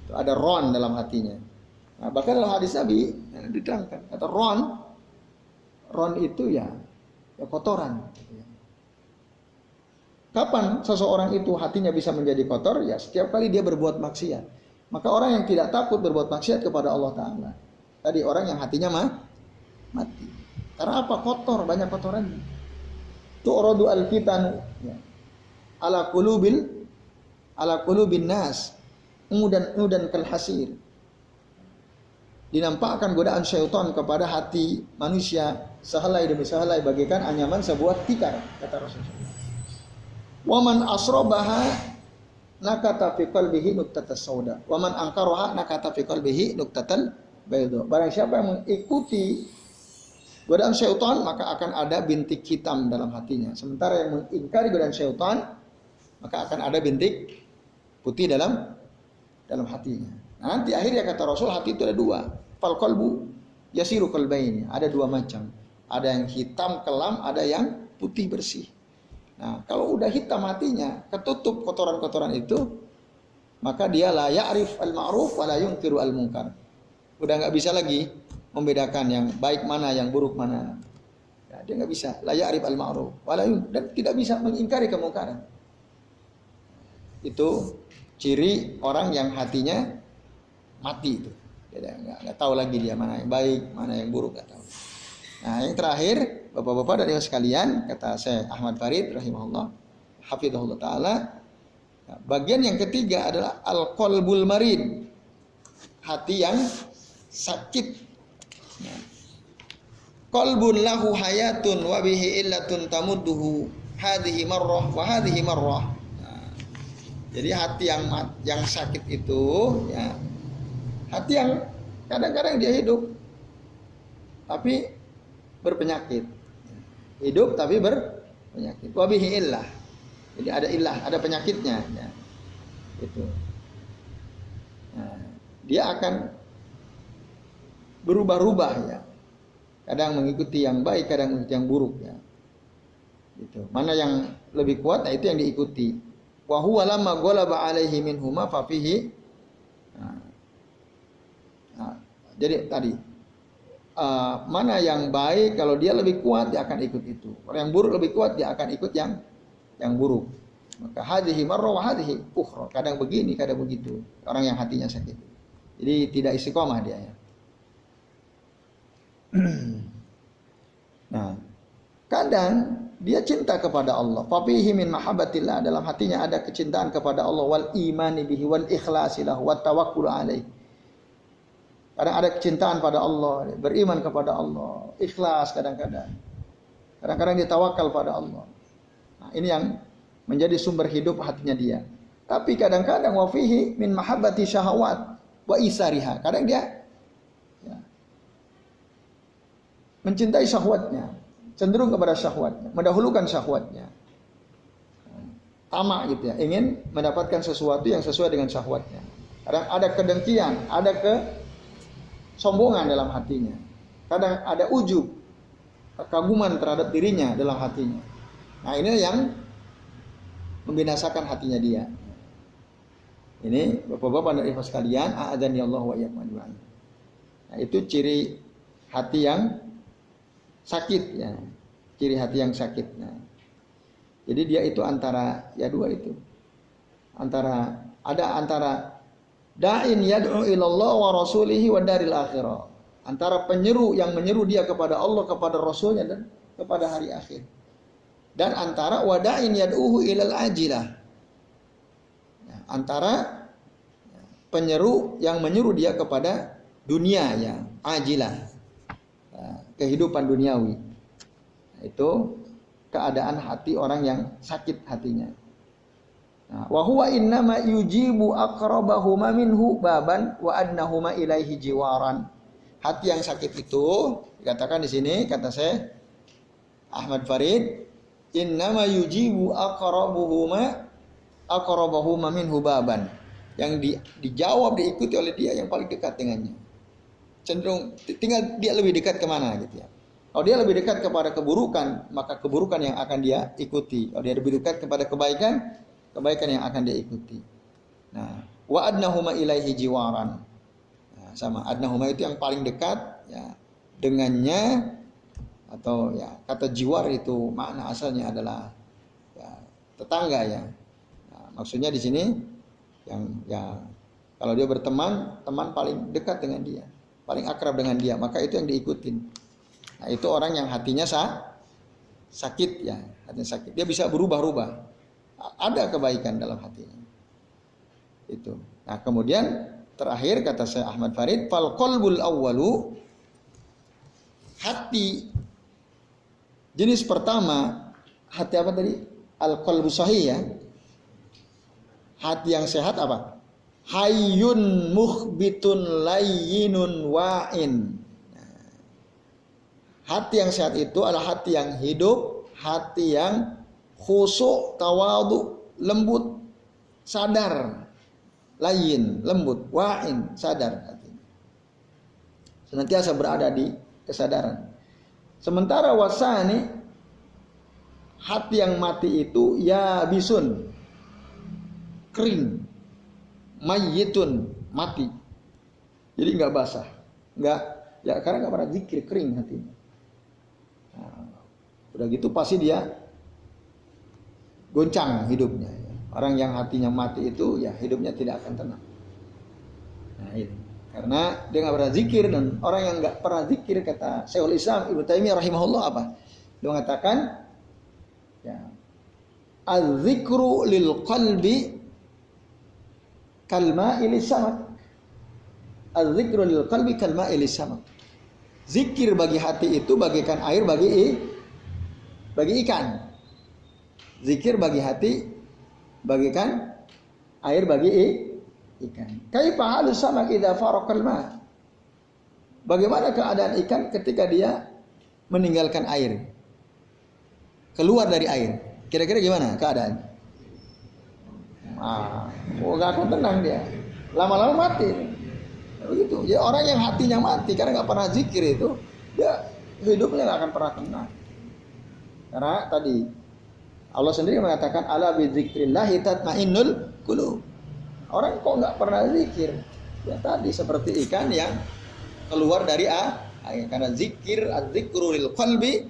Itu ada ron dalam hatinya. Nah, bahkan dalam hadis Nabi diterangkan kata ron itu ya kotoran. Kapan seseorang itu hatinya bisa menjadi kotor? Ya setiap kali dia berbuat maksiat. Maka orang yang tidak takut berbuat maksiat kepada Allah Ta'ala, tadi orang yang hatinya mati. Karena apa? Kotor, banyak kotorannya. Tu'radu al-fitanu ya, ala qulubin nas udan kal hasir. Dinampakkan godaan syaitan kepada hati manusia sehelai demi sehelai bagaikan anyaman sebuah tikar, kata Rasulullah. Wa man asrabaha nakata fi qalbihi nuqtatas sauda wa man ankaraha nakata fi qalbihi nuqtatal bayda. Barang siapa yang mengikuti godaan syaitan, maka akan ada bintik hitam dalam hatinya. Sementara yang mengingkari godaan syaitan, maka akan ada bintik putih dalam hatinya. Nanti akhirnya kata Rasul, hati itu ada dua. Fal qalbu yasiru qalbaini. Ada dua macam. Ada yang hitam kelam, ada yang putih bersih. Nah, kalau udah hitam hatinya, ketutup kotoran-kotoran itu, maka dia la ya'rif al-ma'ruf wa la yunkiru al-munkar. Udah nggak bisa lagi membedakan yang baik mana, yang buruk mana. Ya, dia nggak bisa. La ya'rif al-ma'ruf wa la yunkiru, dan tidak bisa mengingkari kemungkaran. Itu ciri orang yang hatinya mati itu. Dia nggak tahu lagi dia mana yang baik, mana yang buruk, nggak tahu. Nah, yang terakhir, Bapak-bapak dan Ibu sekalian, kata Syekh Ahmad Farid rahimahullah, hafizahullah taala, bagian yang ketiga adalah al-qalbul marid, hati yang sakit. Qalbun lahu hayatun wa bihi illatun tamudduhu hadhihi marrah wa hadhihi marrah. Jadi hati yang sakit itu ya, hati yang kadang-kadang dia hidup tapi berpenyakit. Hidup tapi berpenyakit. Wa bihi illah. Jadi ada illah, ada penyakitnya ya. Itu. Nah, dia akan berubah-ubah ya. Kadang mengikuti yang baik, kadang mengikuti yang buruk ya. Gitu. Mana yang lebih kuat, nah itu yang diikuti. Wa huwa lamma ghalaba alaihi minhuma fa fihi. Jadi tadi mana yang baik, kalau dia lebih kuat dia akan ikut itu. Kalau yang buruk lebih kuat dia akan ikut yang buruk. Maka hadhihi marra wa hadhihi ukhra. Kadang begini, kadang begitu. Orang yang hatinya sakit. Jadi tidak istiqomah dia ya. Nah, kadang dia cinta kepada Allah. Fafihi min mahabbatillah, dalam hatinya ada kecintaan kepada Allah, wal imani bihi wal ikhlasi lahu wat tawakkul alaihi. Kadang ada kecintaan pada Allah, beriman kepada Allah, ikhlas kadang-kadang. Kadang-kadang dia tawakal pada Allah. Nah, ini yang menjadi sumber hidup hatinya dia. Tapi kadang-kadang wa fihi min mahabbati syahawat wa isariha. Kadang dia ya, mencintai syahwatnya, cenderung kepada syahwatnya, mendahulukan syahwatnya. Tamak gitu ya, ingin mendapatkan sesuatu yang sesuai dengan syahwatnya. Kadang ada kedengkian, ada kesombongan dalam hatinya. Kadang ada ujub, kekaguman terhadap dirinya dalam hatinya. Nah, ini yang membinasakan hatinya dia. Ini Bapak-bapak dan Ibu sekalian, a'adzani Allah wa iyyakum ajma'in. Nah, itu ciri hati yang sakit ya. Ciri hati yang sakit. Nah, jadi dia itu antara ya dua itu. Antara da'in yad'u ilallah wa rasulihi wa daril akhirah. Antara penyeru yang menyeru dia kepada Allah, kepada Rasulnya dan kepada hari akhir. Dan antara wada'in yad'uhu ilal ajilah. Ya, antara penyeru yang menyeru dia kepada dunia ya, ajilah. Ya, kehidupan duniawi. Nah, itu keadaan hati orang yang sakit hatinya. Wa huwa innama yujibu aqrabahuma minhu baban wa adnahuma ilaihi jiwaran. Hati yang sakit itu dikatakan di sini kata saya Ahmad Farid, innama yujibu aqrabahuma minhu baban. Yang dijawab diikuti oleh dia yang paling dekat dengannya. Cenderung tinggal dia lebih dekat kemana gitu ya. Kalau dia lebih dekat kepada keburukan, maka keburukan yang akan dia ikuti. Kalau dia lebih dekat kepada kebaikan, kebaikan yang akan dia ikuti. Nah, wa adnahuma ilaihi jiwaran. Nah, sama adnahuma itu yang paling dekat ya dengannya, atau ya kata jiwar itu makna asalnya adalah ya, tetangga ya. Nah, maksudnya di sini yang ya kalau dia berteman, teman paling dekat dengan dia, paling akrab dengan dia, maka itu yang diikutin. Nah, itu orang yang hatinya sakit ya, hatinya sakit. Dia bisa berubah-ubah. Ada kebaikan dalam hatinya. Itu. Nah, kemudian terakhir kata saya Ahmad Farid, fal qalbul awwalu, hati jenis pertama, hati apa tadi? Al qalbu sahih ya. Hati yang sehat apa? Hayyun mukhbitun layyinun wa'in. Hati yang sehat itu adalah hati yang hidup, hati yang khusyuk, tawadhu, lembut, sadar, layyin, lembut, wa'in, sadar hatinya. Senantiasa berada di kesadaran. Sementara wasani, hati yang mati itu ya bisun, kering, mayyitun, mati. Jadi nggak basah, nggak ya karena nggak pernah zikir, kering hatinya. Nah, udah gitu pasti dia goncang hidupnya. Orang yang hatinya mati itu ya hidupnya tidak akan tenang. Nah ini karena dia nggak pernah zikir, dan orang yang nggak pernah zikir kata Syekhul Islam Ibnu Taimiyah rahimahullah apa? Dia mengatakan ya az-zikru lil qalbi kalma'i lisamak. Az-zikru lil qalbi kalma'i lisamak. Zikir bagi hati itu bagaikan air bagi ikan. Zikir bagi hati bagikan air bagi ikan. Kaifa halu samak idza faraqal ma? Bagaimana keadaan ikan ketika dia meninggalkan air? Keluar dari air. Kira-kira gimana keadaan? Enggak akan tenang dia. Lama-lama mati. Begitu. Ya orang yang hatinya mati karena nggak pernah zikir itu, dia hidupnya nggak akan pernah tenang. Karena tadi Allah sendiri mengatakan ala bi dzikrillahi tatmainnul qulub. Orang kok nggak pernah zikir? Ya tadi seperti ikan yang keluar dari air. Karena zikir, az-zikru lil qalbi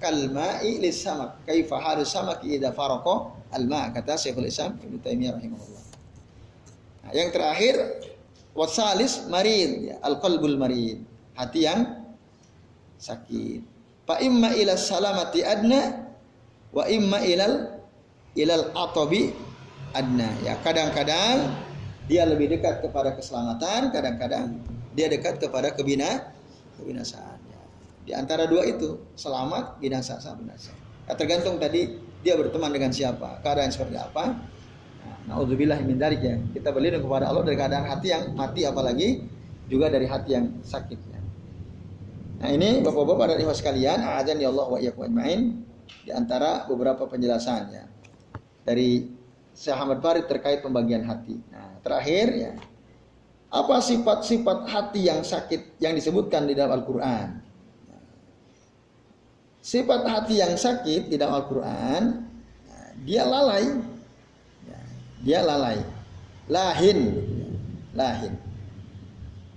kalma'i lisamak. Kaifa halu samaki idza faraqa al-ma', kata Syekhul Islam Ibnu Taimiyah rahimahullah. Nah, yang terakhir wasalis marid, ya, al-qalbul marid, hati yang sakit. Fa imma ila salamati adna wa imma ilal atabi adna. Ya, kadang-kadang dia lebih dekat kepada keselamatan, kadang-kadang dia dekat kepada kebinasaan. Ya. Di antara dua itu, selamat, binasa, binasa. Nah, tergantung tadi dia berteman dengan siapa, keadaan seperti apa. Na'udzubillah min dzalik ya. Kita berlindung kepada Allah dari keadaan hati yang mati, apalagi juga dari hati yang sakit ya. Nah, ini Bapak-bapak dan Ibu sekalian, a'adzani Allah wa iyyakum ajmain, di antara beberapa penjelasannya dari Syekh Ahmad Farid terkait pembagian hati. Nah, terakhir ya, apa sifat-sifat hati yang sakit yang disebutkan di dalam Al-Qur'an? Sifat hati yang sakit di dalam Al-Quran, dia lalai, dia lalai, lahin,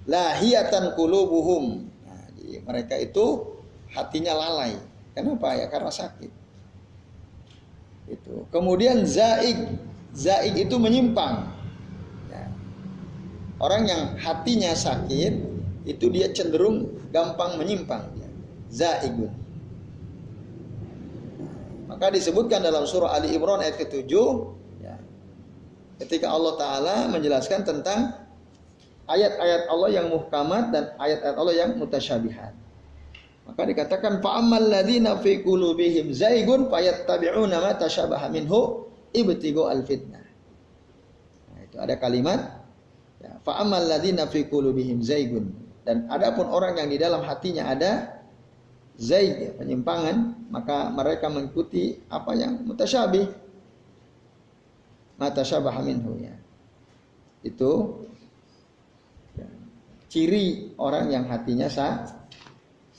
lahiyatan qulubuhum. Nah, jadi mereka itu hatinya lalai. Kenapa ya? Karena sakit. Itu. Kemudian zaig itu menyimpang. Ya. Orang yang hatinya sakit itu dia cenderung gampang menyimpang. Ya. Zaigun. Maka disebutkan dalam surah Ali Imran ayat ke-7 ya, ketika Allah Ta'ala menjelaskan tentang ayat-ayat Allah yang muhkamat dan ayat-ayat Allah yang mutasyabihat. Maka dikatakan fa'ammal ladzina fi qulubihim zaigun fayattabi'una ma tasyabaha minhu ibtiga'al fitnah. Nah, itu ada kalimat ya, fa'ammal ladzina fi qulubihim zaigun, dan adapun orang yang di dalam hatinya ada zaig ya, penyimpangan, maka mereka mengikuti apa yang mutasyabih, matasyabaha minhu ya. Itu ya, ciri orang yang hatinya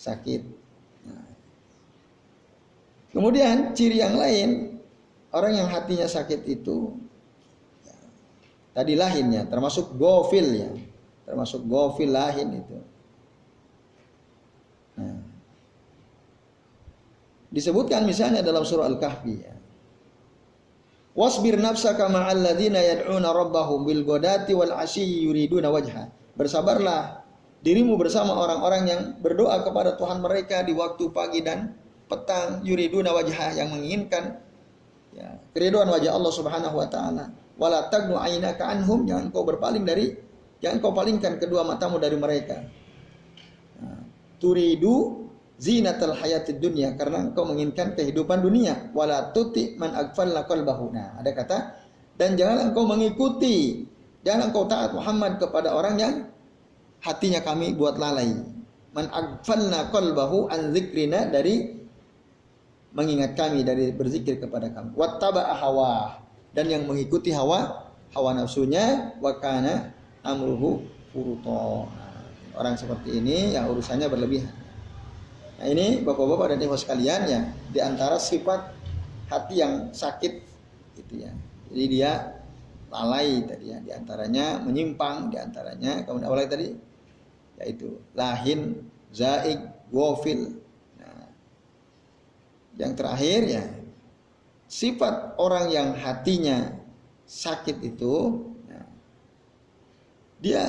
sakit. Nah. Kemudian ciri yang lain orang yang hatinya sakit itu ya, tadi lahinnya termasuk gofil ya, termasuk gofil lahin itu. Nah. Disebutkan misalnya dalam surah Al-Kahfi ya. Wasbir nafsaka ma'al ladzina yad'una rabbahum bil ghadati wal 'ashyi yuriduna wajha. Bersabarlah dirimu bersama orang-orang yang berdoa kepada Tuhan mereka di waktu pagi dan petang, yuriduna wajha, yang menginginkan ya, keridhaan wajah Allah Subhanahu wa taala. Wala tagnu 'ainaka anhum, jangan kau palingkan kedua matamu dari mereka. Nah, turidu zinatal hayatid dunya, karena engkau menginginkan kehidupan dunia. Wala tuti man aghfalna qalbahu. Nah, ada kata, dan jangan engkau mengikuti, jangan engkau taat Muhammad kepada orang yang hatinya kami buat lalai. Man aghfalna qalbahu an dzikrina, dari mengingat kami, dari berzikir kepada kami. Wattaba'a hawa, dan yang mengikuti hawa nafsunya, wa kana amruhu furuta. Nah, orang seperti ini yang urusannya berlebihan. Nah, ini Bapak-bapak dan Ibu sekalian ya, di antara sifat hati yang sakit gitu ya. Jadi dia lalai tadi ya, di antaranya menyimpang, di antaranya kemudian awalnya tadi yaitu lahin, zaig, gofil. Nah, yang terakhir ya, sifat orang yang hatinya sakit itu ya, dia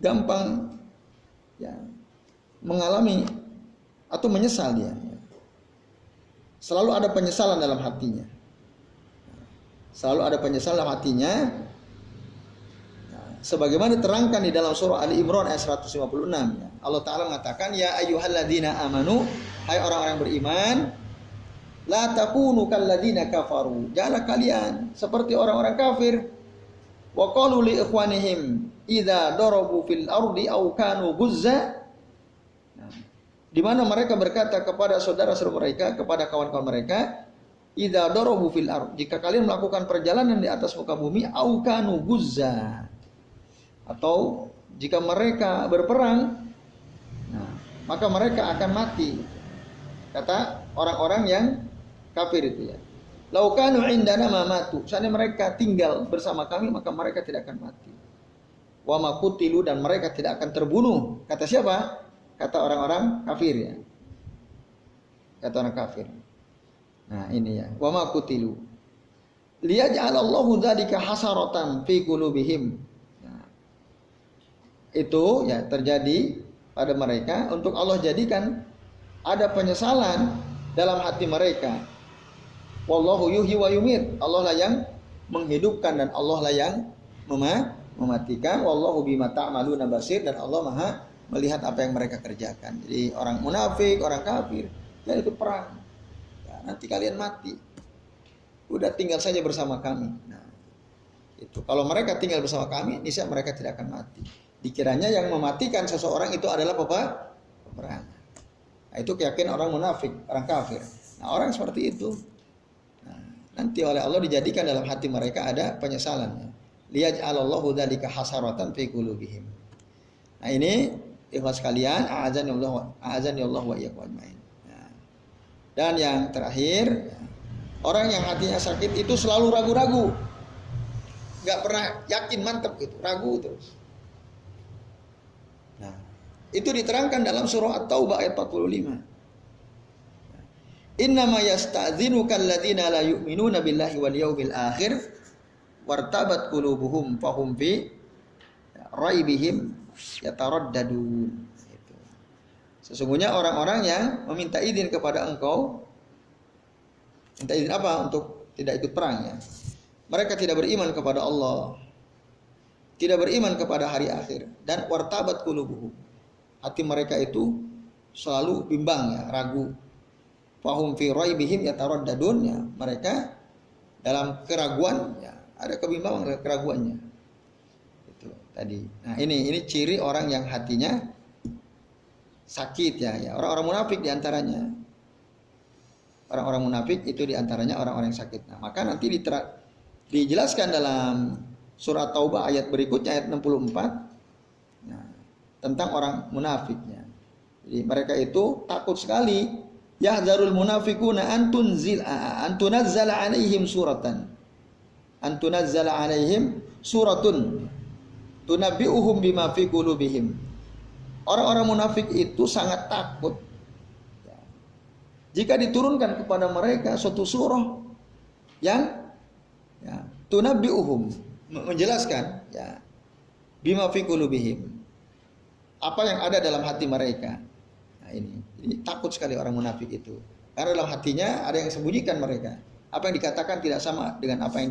gampang ya mengalami atau menyesal dia. Selalu ada penyesalan dalam hatinya. Selalu ada penyesalan dalam hatinya. Sebagaimana diterangkan di dalam surah Ali Imran ayat 156 ya. Allah Ta'ala mengatakan, ya ayyuhalladzina amanu, hai orang-orang beriman, la takunu kalladzina kafaru, janganlah kalian seperti orang-orang kafir. Wa qalu li ikhwanihim idza darabu fil ardi aw kanu guzza, di mana mereka berkata kepada saudara-saudara mereka, kepada kawan-kawan mereka, idza darabu fil ard, jika kalian melakukan perjalanan di atas muka bumi, au kanu guzza, atau jika mereka berperang, nah, maka mereka akan mati. Kata orang-orang yang kafir itu ya. Lau kanu indana ma matu, seandainya mereka tinggal bersama kami, maka mereka tidak akan mati. Wa ma qutilu, dan mereka tidak akan terbunuh. Kata siapa? Kata orang-orang kafir ya. Kata orang kafir. Nah, ini ya. Wa ma qutilu liyaj'alallahu dzalika hasaratan fi qulubihim. Nah, itu ya terjadi pada mereka untuk Allah jadikan ada penyesalan dalam hati mereka. Wallahu yuhyi wa yumit. Allah lah yang menghidupkan dan Allah lah yang mematikan. Wallahu bima ta'maluna basir, dan Allah Maha melihat apa yang mereka kerjakan. Jadi orang munafik, orang kafir, ya itu perang. Ya, nanti kalian mati. Udah tinggal saja bersama kami. Nah, itu kalau mereka tinggal bersama kami, niscaya mereka tidak akan mati. Dikiranya yang mematikan seseorang itu adalah peperangan. Nah, itu keyakinan orang munafik, orang kafir. Nah, orang seperti itu, nah, nanti oleh Allah dijadikan dalam hati mereka ada penyesalan. Liyaj'alallahu dzalika hasaratan fi qulubihim. Nah, ini ikhlas kalian, a'azani Allah wa iyyakum ajmain. Nah, dan yang terakhir, orang yang hatinya sakit itu selalu ragu-ragu. Enggak pernah yakin mantap gitu, ragu terus. Nah, itu diterangkan dalam surah At-Taubah ayat 45. Innama yasta'dzinuka alladziina la yu'minuna billahi wal yaumil akhir wartabat qulubuhum fahum fi raibihim yataraddadun. Itu. Sesungguhnya orang-orang yang meminta izin kepada engkau, minta izin apa? Untuk tidak ikut perang ya. Mereka tidak beriman kepada Allah, tidak beriman kepada hari akhir, dan wartabat qulubuhum. Hati mereka itu selalu bimbang ya, ragu. Fahum fi raibihim yataraddadun ya, mereka dalam keraguan ya, ada kebimbangan, ada keraguannya. Itu tadi. Nah, ini ciri orang yang hatinya sakit ya. Orang-orang munafik diantaranya. Orang-orang munafik itu diantaranya orang-orang yang sakit. Nah, maka nanti dijelaskan dalam surat Taubah ayat berikutnya ayat 64 nah, tentang orang munafiknya. Jadi mereka itu takut sekali. Yahzarul munafiquna antunazzala alaihim suratan. Antunazzala alaihim suratun tunabbi'uhum bima fi qulubihim. Orang-orang munafik itu sangat takut jika diturunkan kepada mereka suatu surah yang ya, tunabbi'uhum, menjelaskan ya, bima fi qulubihim, apa yang ada dalam hati mereka. Nah, ini takut sekali orang munafik itu, karena dalam hatinya ada yang sembunyikan mereka. Apa yang dikatakan tidak sama dengan apa yang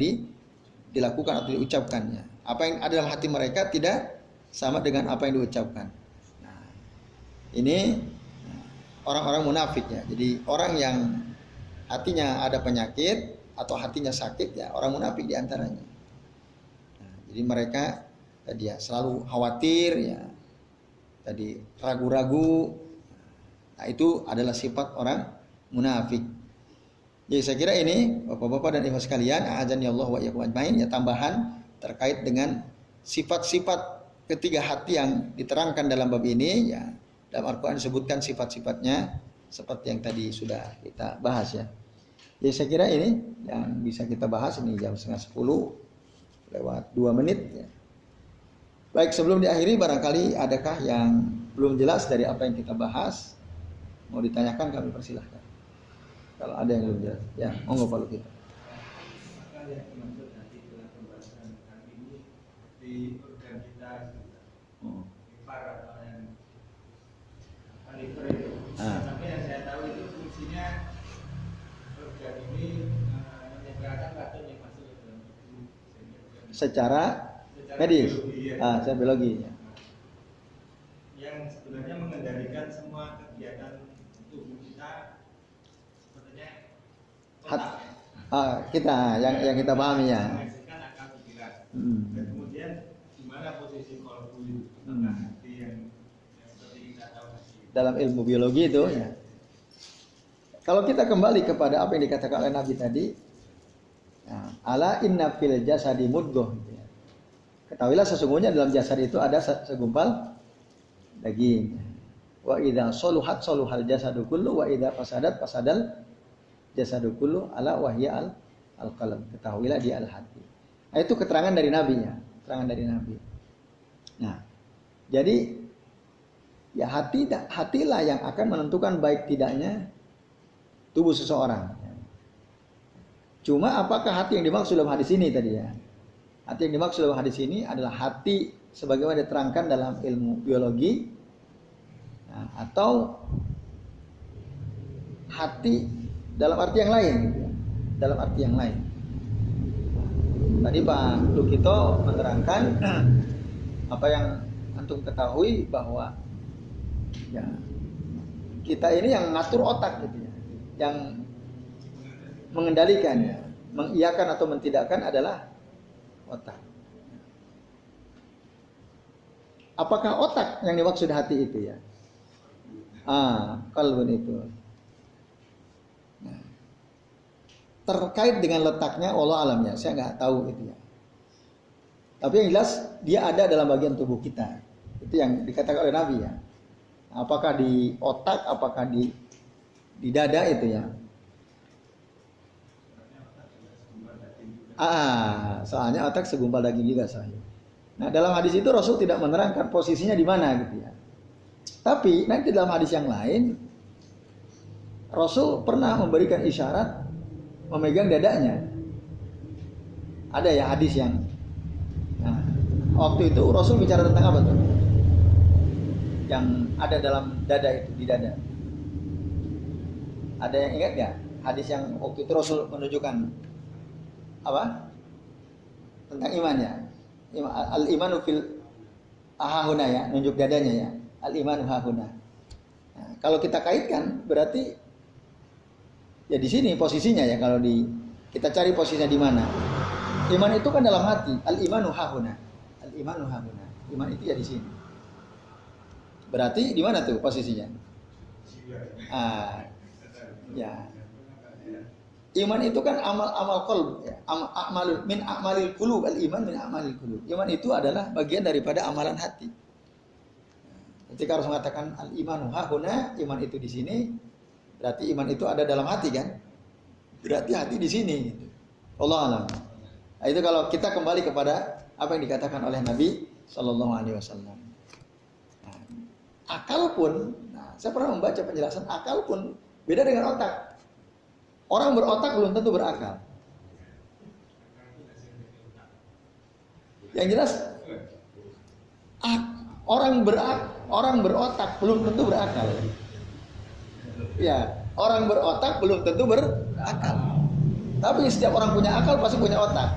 dilakukan atau diucapkannya. Apa yang ada dalam hati mereka tidak sama dengan apa yang diucapkan. Nah, ini orang-orang munafik ya. Jadi orang yang hatinya ada penyakit atau hatinya sakit ya, orang munafik diantaranya. Nah, jadi mereka tadi ya selalu khawatir ya, tadi ragu-ragu. Nah, itu adalah sifat orang munafik. Jadi saya kira ini Bapak-bapak dan Ibu sekalian, a'adzani Allah wa iyyakum ajmain, ya tambahan terkait dengan sifat-sifat ketiga hati yang diterangkan dalam bab ini ya. Dalam Al-Qur'an disebutkan sifat-sifatnya seperti yang tadi sudah kita bahas ya. Jadi saya kira ini yang bisa kita bahas, ini jam 9:30 lewat 2 menit ya. Baik, sebelum diakhiri barangkali adakah yang belum jelas dari apa yang kita bahas? Mau ditanyakan kami persilahkan. Kalau ada yang belum jelas, ya monggo Pak Luki. Maka yang dimaksud nanti dalam pembahasan kami ini di organ kita, liver atau yang liver itu. Tapi yang saya tahu itu fungsinya organ ini menyediakan racun yang masuk ke dalam tubuh. Secara medis, biologi, ya. Secara biologi. Ya. Yang sebenarnya mengendalikan semua kegiatan tubuh kita. Kita yang kita pahami ya. Akal pikiran. Dan kemudian di mana posisi kolbu itu, hati yang seperti kita tahu dalam ilmu biologi itu ya. Kalau kita kembali kepada apa yang dikatakan oleh Nabi tadi, nah, ala inna fil jasadi mudghah. Ya. Ketahuilah sesungguhnya dalam jasad itu ada segumpal daging. Wa idza saluhat saluhal jasadu kullu wa idza fasadat fasadal jasadu kullu ala wahya al-qalb. Ketahuilah dia al-hati. Nah, itu keterangan dari Nabi ya, keterangan dari Nabi. Nah, jadi ya hatilah yang akan menentukan baik tidaknya tubuh seseorang. Cuma apakah hati yang dimaksud dalam hadis ini tadi ya? Hati yang dimaksud dalam hadis ini adalah hati sebagaimana diterangkan dalam ilmu biologi, nah, atau hati dalam arti yang lain, dalam arti yang lain. Tadi Pak Lukito menerangkan apa yang antum ketahui bahwa Ya. Kita ini yang ngatur otak gitu ya. Yang mengendalikan ya. Mengiyakan atau mentidakkan adalah otak. Apakah otak yang dimaksud hati itu ya? Qalbun itu. Nah, terkait dengan letaknya Allah alamnya, saya nggak tahu itu ya. Tapi yang jelas dia ada dalam bagian tubuh kita. Itu yang dikatakan oleh Nabi ya. Apakah di otak, apakah di dada itu ya. Soalnya otak segumpal daging juga sahih. Nah, dalam hadis itu Rasul tidak menerangkan posisinya di mana gitu ya. Tapi nanti dalam hadis yang lain Rasul pernah memberikan isyarat memegang dadanya. Ada ya hadis yang waktu itu Rasul bicara tentang apa tuh? Yang ada dalam dada itu, di dada. Ada yang ingat gak? Hadis yang waktu itu Rasul menunjukkan apa? Tentang iman ya. Al-imanu fil ahahuna ya, nunjuk dadanya ya. Al-imanu hahuna. Nah, kalau kita kaitkan berarti ya di sini posisinya ya, kalau kita cari posisinya di mana. Iman itu kan dalam hati. Al-imanu hahuna. Al-imanu hahuna. Iman itu ya di sini. Berarti di mana tuh posisinya? Ya. Iman itu kan amal qalb ya. Min a'malil qulub, al-iman min a'malil qulub. Iman itu adalah bagian daripada amalan hati. Ketika harus mengatakan al-imanu hahuna, iman itu di sini, berarti iman itu ada dalam hati kan? Berarti hati di sini. Allah alam. Nah, itu kalau kita kembali kepada apa yang dikatakan oleh Nabi Shallallahu Alaihi Wasallam. Akal pun, saya pernah membaca penjelasan akal pun beda dengan otak. Orang berotak belum tentu berakal. Yang jelas, orang berotak belum tentu berakal. Ya, orang berotak belum tentu berakal. Tapi setiap orang punya akal pasti punya otak.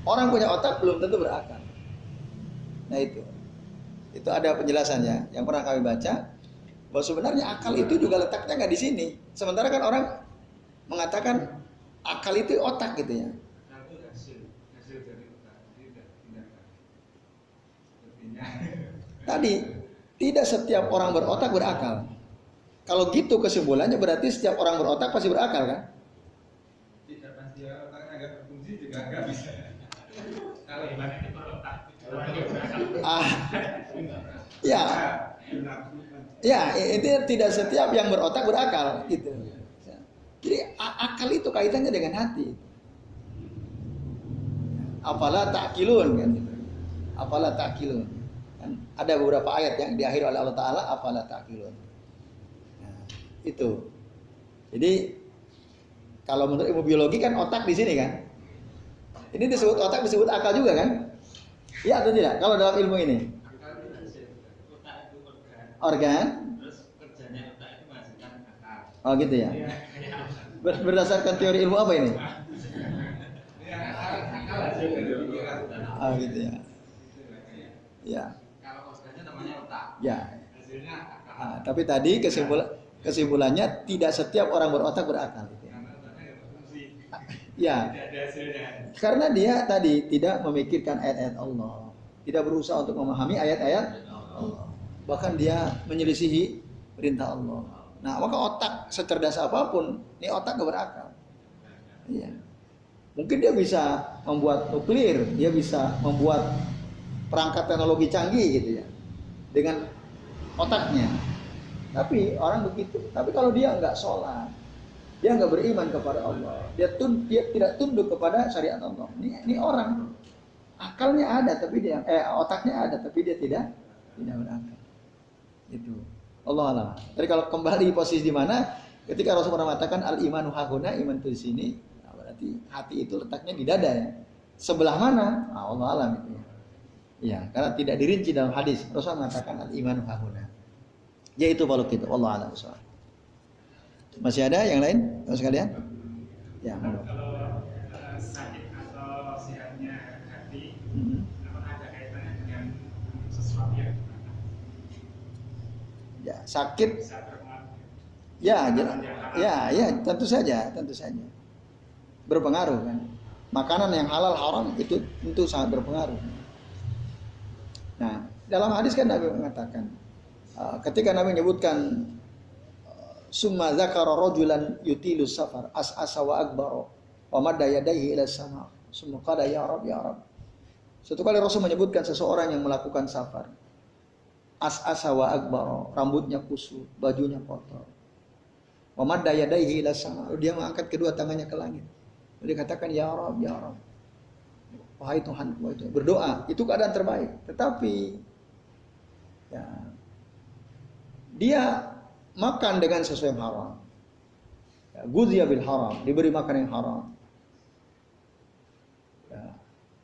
Orang punya otak belum tentu berakal. Nah itu ada penjelasannya yang pernah kami baca. Bahwa sebenarnya akal itu juga letaknya nggak di sini. Sementara kan orang mengatakan akal itu otak gitu ya. Itu hasil dari otak, tidak tindakan. Tadi tidak setiap orang berotak berakal. Kalau gitu kesimpulannya berarti setiap orang berotak pasti berakal kan? Tidak pasti otaknya agak berfungsi juga nggak bisa. Kalau iman ini berotak, ya. Ya, itu tidak setiap yang berotak berakal gitu. Jadi akal itu kaitannya dengan hati. Afala ta'qilun kan? Afala ta'qilun. Kan ada beberapa ayat yang diakhiri oleh Allah Taala afala ta'qilun. Nah, itu. Jadi kalau menurut ilmu biologi kan otak di sini kan? Ini disebut otak, disebut akal juga kan? Iya atau tidak? Kalau dalam ilmu ini? Organ. Terus kerjanya otak itu menghasilkan akal. Oh gitu ya. Berdasarkan teori ilmu apa ini? Akal hasil dari pikiran. Oh gitu ya. Ya. Kalau organnya namanya otak. Ya. Hasilnya akal. Tapi tadi kesimpulannya tidak setiap orang berotak berakal. Gitu. Ya. Karena dia tadi tidak memikirkan ayat-ayat Allah, tidak berusaha untuk memahami ayat-ayat Allah. Bahkan dia menyelisihi perintah Allah. Nah, maka otak secerdas apapun, ini otak gak berakal. Iya. Mungkin dia bisa membuat nuklir, dia bisa membuat perangkat teknologi canggih gitu ya, dengan otaknya. Tapi orang begitu. Tapi kalau dia nggak sholat, dia nggak beriman kepada Allah, dia tidak tunduk kepada syariat Allah. Ini orang akalnya ada, tapi dia otaknya ada, tapi dia tidak berakal. Itu Allah alam. Jadi kalau kembali posisi di mana, ketika Rasulullah mengatakan al imanu hahuna, iman itu di sini, nah berarti hati itu letaknya di dada ya. Sebelah mana? Nah, Allah alam itu ya. Ya, karena tidak dirinci dalam hadis. Rasulullah mengatakan al imanu hahuna. Yaitu kalau kita Allah alam. Masih ada yang lain, sekalian? Ya. Kalau sakit atau sehatnya hati, apakah ada kaitannya dengan sesuatu yang Ya, sakit. Bisa terpengaruh. Ya, tentu saja berpengaruh kan. Makanan yang halal haram itu tentu sangat berpengaruh. Nah, dalam hadis kan Nabi mengatakan, ketika Nabi menyebutkan summa dzakara rajulan yutilu safar as'asa wa akbara wa madda yadayhi ila sama summa qala ya rab ya rab. Suatu kali Rasul menyebutkan seseorang yang melakukan safar as'asa wa akbara, rambutnya kusut, bajunya kotor. Wa madda yadayhi ila sama, dia mengangkat kedua tangannya ke langit. Dia katakan ya rab ya rab. Wahai Tuhan, itu berdoa, itu keadaan terbaik. Tetapi ya, dia makan dengan sesuatu yang haram. Ya, gudziya bil haram, diberi makan yang haram. Ya.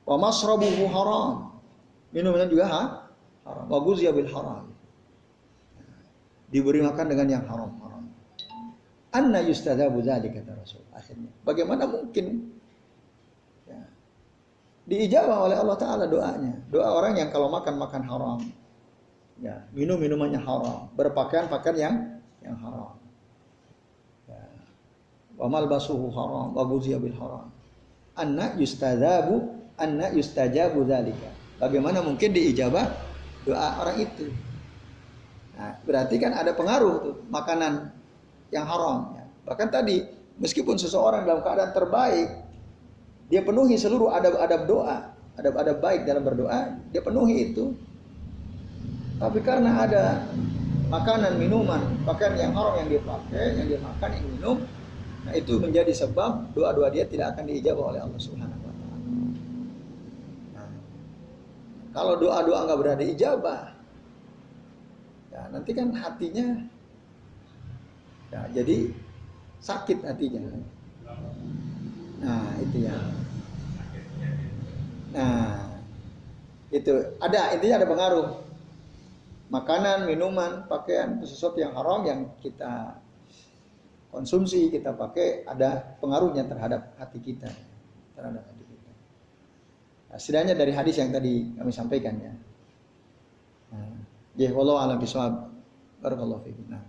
Wa masrabuhu haram, minumnya juga haram. Wa gudziya bil haram, diberi makan dengan yang haram. Anna yustadzabu dzalika kata Rasul. Akhirnya, bagaimana mungkin ya, diijabah oleh Allah Ta'ala doanya. Doa orang yang kalau makan haram, ya, minumannya haram, berpakaian yang haram, ya, wa malbasuhu haram, wa guziya bil haram. Anna yustajabu dzalika. Bagaimana mungkin diijabah doa orang itu? Nah, berarti kan ada pengaruh tuh makanan yang haram. Ya. Bahkan tadi meskipun seseorang dalam keadaan terbaik, dia penuhi seluruh adab-adab doa, adab-adab baik dalam berdoa, dia penuhi itu. Tapi karena ada makanan, minuman, pakaian yang haram yang dia pakai, yang dia makan, yang minum, nah itu menjadi sebab doa-doa dia tidak akan diijabah oleh Allah Subhanahu wa taala. Nah, kalau doa-doa enggak berada ijabah, ya nanti kan hatinya ya jadi sakit hatinya. Nah, itu ya. Nah, itu intinya ada pengaruh. Makanan, minuman, pakaian, sesuatu yang haram yang kita konsumsi, kita pakai, ada pengaruhnya terhadap hati kita. Nah, setidaknya dari hadis yang tadi kami sampaikan ya. Nah, wallahu a'lam bishawab. Barakallahu fiikum. Nah,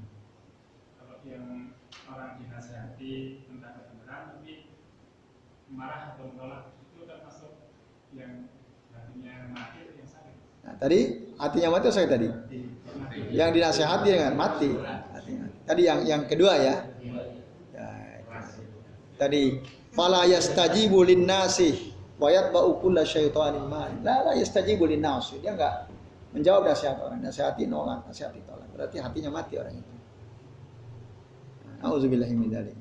kalau yang orang dinasihati tentang kebenaran tapi marah atau menolak, itu termasuk yang hatinya mati atau yang sakit? Nah, tadi hatinya mati atau sakit tadi? Yang dinasihati dengan mati. Tadi yang kedua ya. Tadi fala yastajibu linnasi wa yatba'u kulla syaitanin marid. La yastajibu linnasi. Dia enggak menjawab nasihat orang. Nasihati nolak, nasihati tolak. Berarti hatinya mati orang itu. Auzubillahi min dzalik.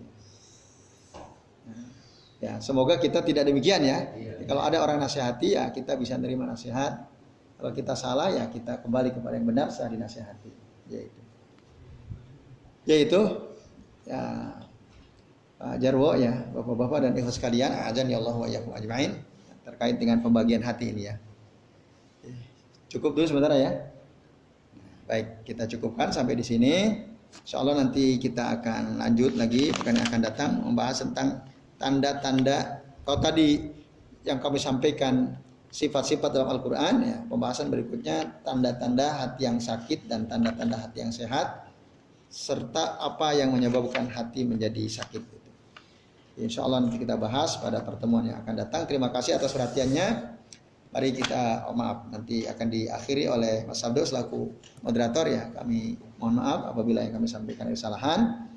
Ya, semoga kita tidak demikian ya. Kalau ada orang nasihati ya kita bisa menerima nasihat. Kalau kita salah ya kita kembali kepada yang benar setelah dinasihati. Yaitu ya Pak Jarwo ya, Bapak-bapak dan ikhlas sekalian, azan ya Allah wa iyyakum ajmain, terkait dengan pembagian hati ini ya. Cukup dulu sebentar ya. Baik, kita cukupkan sampai di sini. Insyaallah nanti kita akan lanjut lagi pekan yang akan datang membahas tentang tanda-tanda. Kalau tadi yang kami sampaikan sifat-sifat dalam Al-Quran ya, pembahasan berikutnya tanda-tanda hati yang sakit dan tanda-tanda hati yang sehat, serta apa yang menyebabkan hati menjadi sakit itu. Insya Allah nanti kita bahas pada pertemuan yang akan datang. Terima kasih atas perhatiannya. Mari kita, nanti akan diakhiri oleh Mas Abdul selaku moderator ya. Kami mohon maaf apabila yang kami sampaikan kesalahan.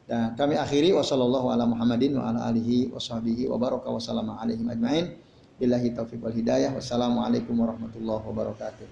Dan kami akhiri wassallallahu ala Muhammadin wa ala alihi washabihi wa baraka wa sallama alaihim ajmain. Billahi taufiq wal hidayah. Wassalamualaikum warahmatullahi wabarakatuh.